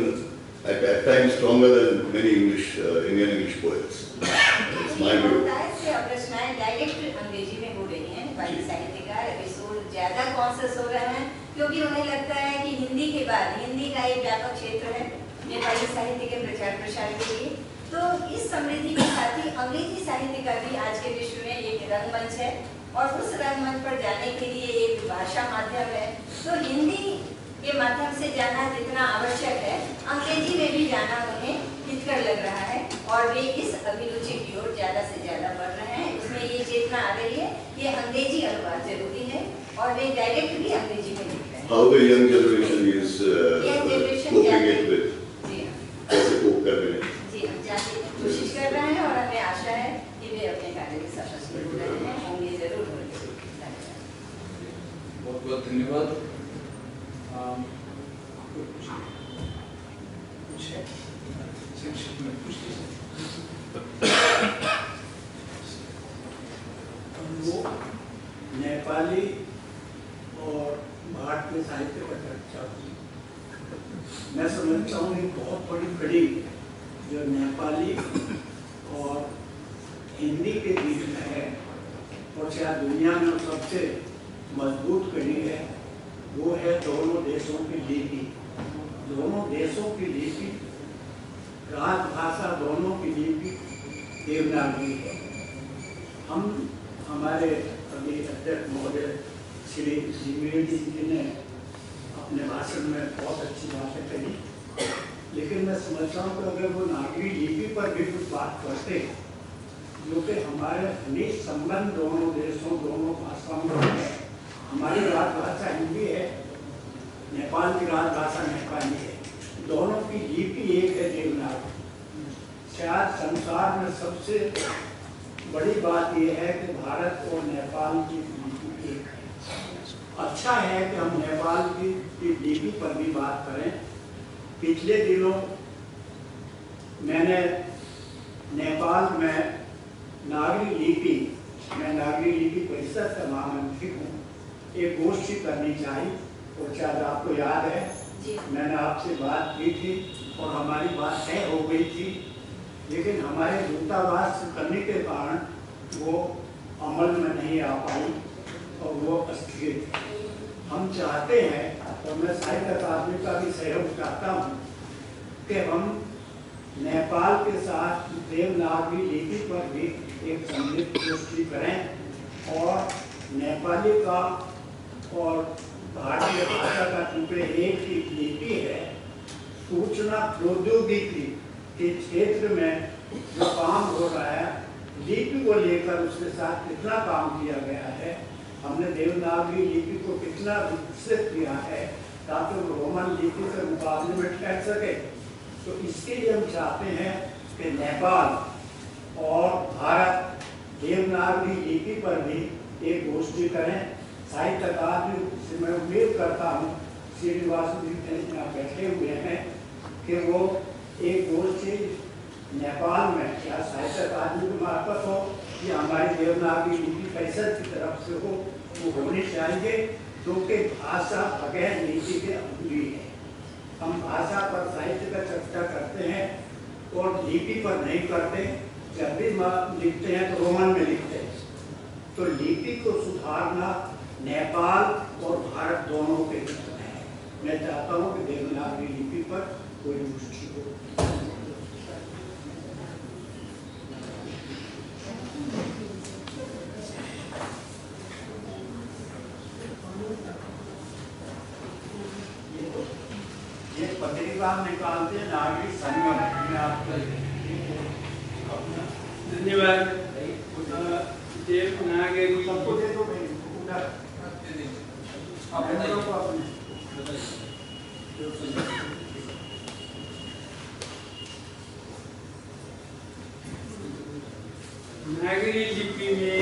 at times stronger than many Indian English poets. It's my view. रचनाएं डायरेक्ट अंग्रेजी में हो रही हैं। नेपाली साहित्यकार एपिसोड ज्यादा कॉन्शियस हो रहे हैं, क्योंकि उन्हें लगता है कि हिंदी के बाद हिंदी का एक व्यापक क्षेत्र है नेपाली साहित्य के प्रचार प्रसार के लिए। तो इस समृद्धि के साथ ही अंग्रेजी साहित्य का भी आज के विश्व में एक रंगमंच है, और उस रंगमंच पर जाने के लिए एक भाषा माध्यम है। तो हिंदी के माध्यम से जाना जितना आवश्यक है, अंग्रेजी में भी जाना उन्हें हितकर लग रहा है, और वे इस अभिरुचि की ओर ज्यादा से ज्यादा बढ़ रहे हैं। इसमें ये चेतना आ रही है कि अंग्रेजी अनुवाद जरूरी है, और वे डायरेक्ट भी अंग्रेजी में लिख रहे हैं। How the young generation is coping it with? कैसे कोप कर रहे हैं? जी, हम जानने की कोशिश कर रहे हैं, और हमें आशा है कि वे अपने कार्य में सफल हो रहे हैं, होंगे जरूर होंगे। बहुत बहुत धन्यवाद। कुछ है संक्षिप्त में पूछ वो नेपाली और भारतीय साहित्य पर चर्चा हुई। मैं समझता हूँ कि बहुत बड़ी कड़ी जो नेपाली और हिंदी के बीच में है, और शायद दुनिया में सबसे मजबूत कड़ी है, वो है दोनों देशों की लिपि। दोनों देशों की लिपि, राजभाषा दोनों की लिपि देवनागरी है। हम हमारे अभी अध्यक्ष महोदय श्री जिमेदी जी ने अपने भाषण में बहुत अच्छी बातें कही, लेकिन मैं समझता हूँ कि अगर वो नागरी लिपि पर भी कुछ बात करते, जो कि हमारे निज संबंध दोनों देशों दोनों भाषाओं में है। हमारी राजभाषा हिंदी है, नेपाल की राजभाषा नेपाली है, दोनों की लिपि एक है देवनागरी। शायद संसार में सबसे बड़ी बात यह है कि भारत और नेपाल की लिपि एक है। अच्छा है कि हम नेपाल की लिपि पर भी बात करें। पिछले दिनों मैंने नेपाल में नागरी लिपि, मैं नागरी लिपि परिषद का महामंत्री हूँ, एक गोष्ठी करनी चाहिए, और शायद आपको याद है मैंने आपसे बात की थी और हमारी बात तय हो गई थी, लेकिन हमारे दूतावास करने के कारण वो अमल में नहीं आ पाई और वो अस्थिर। हम चाहते हैं, और मैं साहित्य अकादमी का भी सहयोग चाहता हूँ, कि हम नेपाल के साथ देवनागरी लिपि पर भी एक समृद्ध गोष्ठी करें, और नेपाली का और भारतीय भाषा का चूंकि एक ही लिपि है, सूचना प्रौद्योगिकी के क्षेत्र में जो काम हो रहा है, लिपि को लेकर उसके साथ कितना काम किया गया है, हमने देवनागरी लिपि को कितना विकसित किया है ताकि वो रोमन लिपि के मुकाबले में ठहर सके। तो इसके लिए हम चाहते हैं कि नेपाल और भारत देवनागरी लिपि पर भी एक गोष्ठी करें। साहित्य अकादमी से मैं उम्मीद करता हूँ, श्रीनिवास जी यहाँ बैठे हुए हैं, कि वो एक गोष्ठी नेपाल में या साहित्य अकादमी के मार्फत हो या हमारी देवनागरी लिपि परिषद की तरफ से हो, वो होने चाहिए, क्योंकि भाषा बगैर नीति के अधूरी है। हम भाषा पर साहित्य का चर्चा करते हैं और लिपि पर नहीं करते। जब भी लिखते हैं तो रोमन में लिखते हैं। तो लिपि को सुधारना नेपाल और भारत दोनों के हित में है। मैं चाहता हूँ कि देवनागरी लिपि पर कोई गोष्ठी हो। ये पत्रिका निकालते हैं नागरिक संगम में आपको धन्यवाद। देवनागरी सबको दे दो भाई, उधर नागरी लिपि में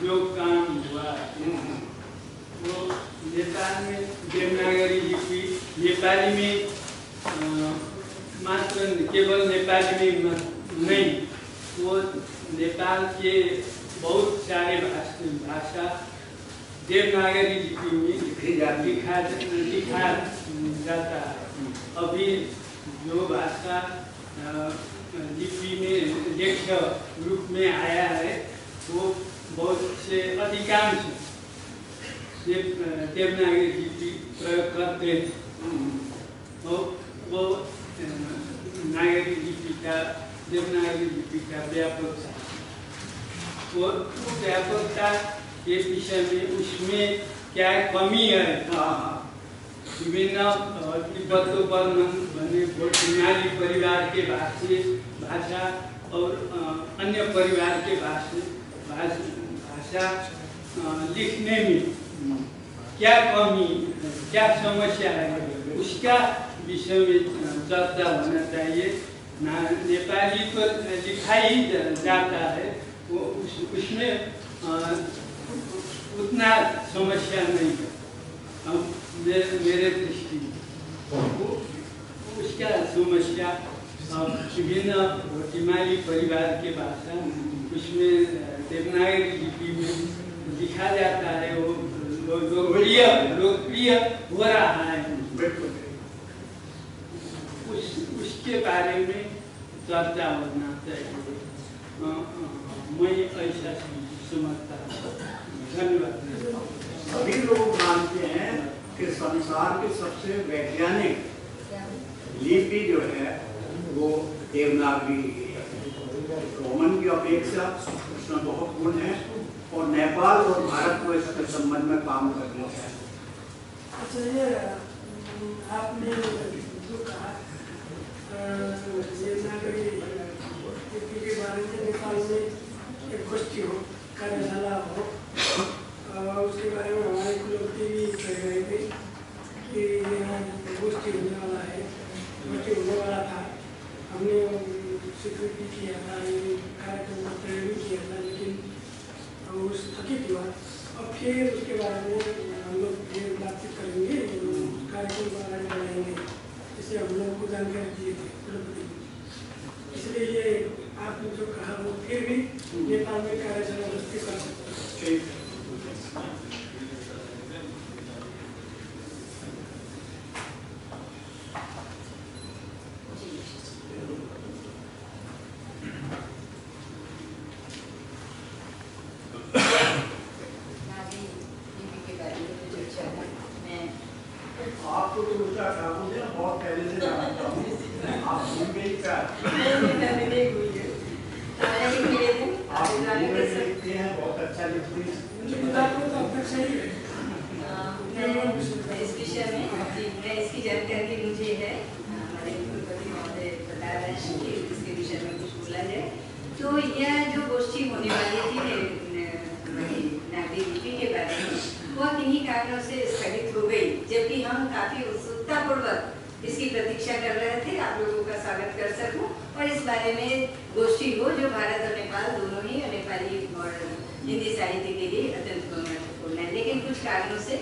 जो काम हुआ वो नेपाल में देवनागरी लिपि नेपाली में मात्र केवल नेपाली में नहीं, वो नेपाल के बहुत सारे भाषा देवनागरी लिपि में लिखा जाता है। अभी जो भाषा लिपि में लेख्य रूप में आया है वो बहुत से अधिकांश देवनागरी लिपि प्रयोग करते हैं। वो नागरी लिपि का देवनागरी लिपि का व्यापकता, वो व्यापकता के विषय में उसमें क्या कमी है। विभिन्न तिब्बतो वर्णन भन्ने हिमाली परिवार के भाषा और अन्य परिवार के भाषा लिखने में क्या कमी, क्या समस्या है, उसका विषय में चर्चा होना चाहिए। नेपाली तो लिखा ही जाता है, वो उसमें उतना समस्या नहीं है मेरे दृष्टि में। उसका समस्या विभिन्न हिमाली परिवार के भाषा उसमें देवनागरी लिपि में लिखा जाता है, वो लोकप्रिय हो रहा है। उसके बारे में चर्चा होना चाहिए। मैं ऐसा समझता हूँ। धन्यवाद। सभी लोग मानते हैं कि संसार की सबसे वैज्ञानिक लिपि जो है वो देवनागरी लिपि है। रोमन की अपेक्षा उसमें बहुत गुण है और नेपाल और भारत को इसके संबंध में काम करना चाहिए। अच्छा, ये आपने जो कहा देवनागरी लिपि के बारे में नेपाल में एक गोष्ठी हो, कार्यशाला हो, उसके बारे में हमारे कुलपति भी कह रहे थे कि यहाँ गोष्ठी होने वाला है, गोष्ठी होने वाला था। हमने स्वीकृति किया था, ये कार्यक्रम का प्रयोग किया था, लेकिन वो स्थगित हुआ। और फिर उसके बारे में हम लोग फिर बातचीत करेंगे, कार्यक्रम को आगे बढ़ाएंगे, इसे हम लोग को जानकारी दिए थे कुलपति। इसलिए ये आपने जो कहा वो फिर भी नेपाल में कार्यशाला कर सकते हैं। आपको तो उसका काम मुझे बहुत पहले से जानता हूँ। आप भूल गई क्या? आप लिखते हैं, बहुत अच्छा लिखती हैं। इस विषय में मैं इसकी जानकारी मुझे है, हमारे कुलपति महोदय बता रहे हैं कि इसके विषय में कुछ बोला जाए। तो यह जो गोष्ठी होने वाली थी नागरी लिपि के बारे में, वह किन्हीं कारणों से स्थगित हो गई, जबकि हम काफी उत्सुकतापूर्वक इसकी प्रतीक्षा कर रहे थे आप लोगों का स्वागत कर सकूं और इस बारे में गोष्ठी हो जो भारत और नेपाल दोनों ही और नेपाली और हिंदी साहित्य के लिए अत्यंत महत्वपूर्ण है। लेकिन कुछ कारणों से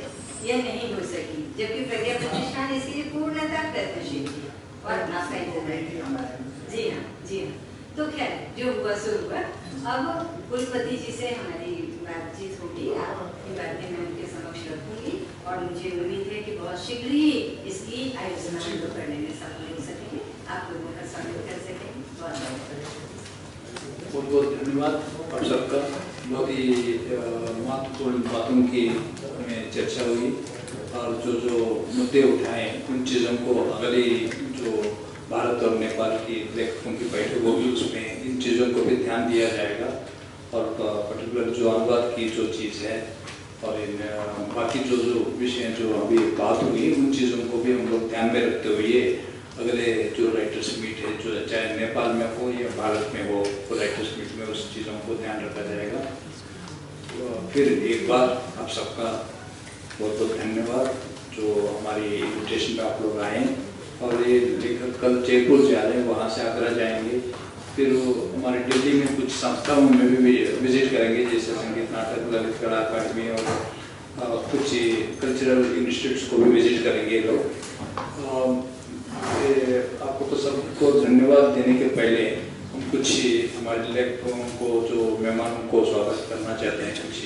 यह नहीं हो सकी, जबकि प्रज्ञा प्रतिष्ठान इसके लिए पूर्णतः प्रयत्नशील थी और अपना अपना इंतजार करें। जी हाँ, जी हाँ। तो खैर जो हुआ सो हुआ। अब कुलपति जी से हमारी बातचीत होगी, आपकी बातें मैं उनके समक्ष रखूंगी और मुझे उम्मीद है कि बहुत शीघ्र ही इसकी आयोजना हम लोग करने में सफल हो सकेंगे, आप लोगों का स्वागत कर सकेंगे। बहुत बहुत धन्यवाद आप सबका। बहुत ही महत्वपूर्ण बातों की में चर्चा हुई और जो मुद्दे उठाए उन चीज़ों को अगली जो भारत और नेपाल की लेखकों की बैठक होगी उसमें इन चीज़ों को भी ध्यान दिया जाएगा और पर्टिकुलर जो अनुवाद की जो चीज़ है और इन बाकी जो विषय जो अभी बात हुई उन चीज़ों को भी हम लोग ध्यान में रखते हुए अगले जो राइटर्स मीट है जो चाहे नेपाल में हो या भारत में हो तो राइटर्स मीट में उस चीज़ों को ध्यान रखा जाएगा। तो फिर एक बार आप सबका बहुत बहुत धन्यवाद जो हमारी इन्विटेशन पे आप लोग आए और ये लेखक कल जयपुर जा रहे हैं, वहाँ से आगरा जाएंगे, फिर वो हमारे दिल्ली में कुछ संस्थाओं में भी विजिट करेंगे जैसे संगीत नाटक ललित कला अकादमी और कुछ कल्चरल इंस्टीट्यूट्स को भी विजिट करेंगे लोग। आपको तो सबको धन्यवाद देने के पहले हम कुछ हमारे लेखकों को जो मेहमानों को स्वागत करना चाहते हैं कुछ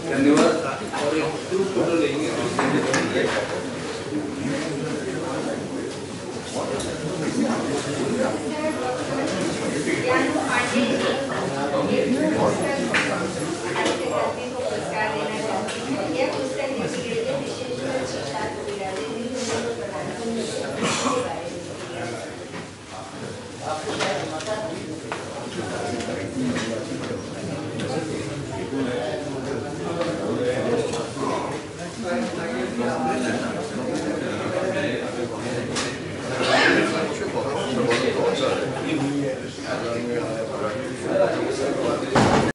धन्यवाद और एक ग्रुप फोटो लेंगे और मत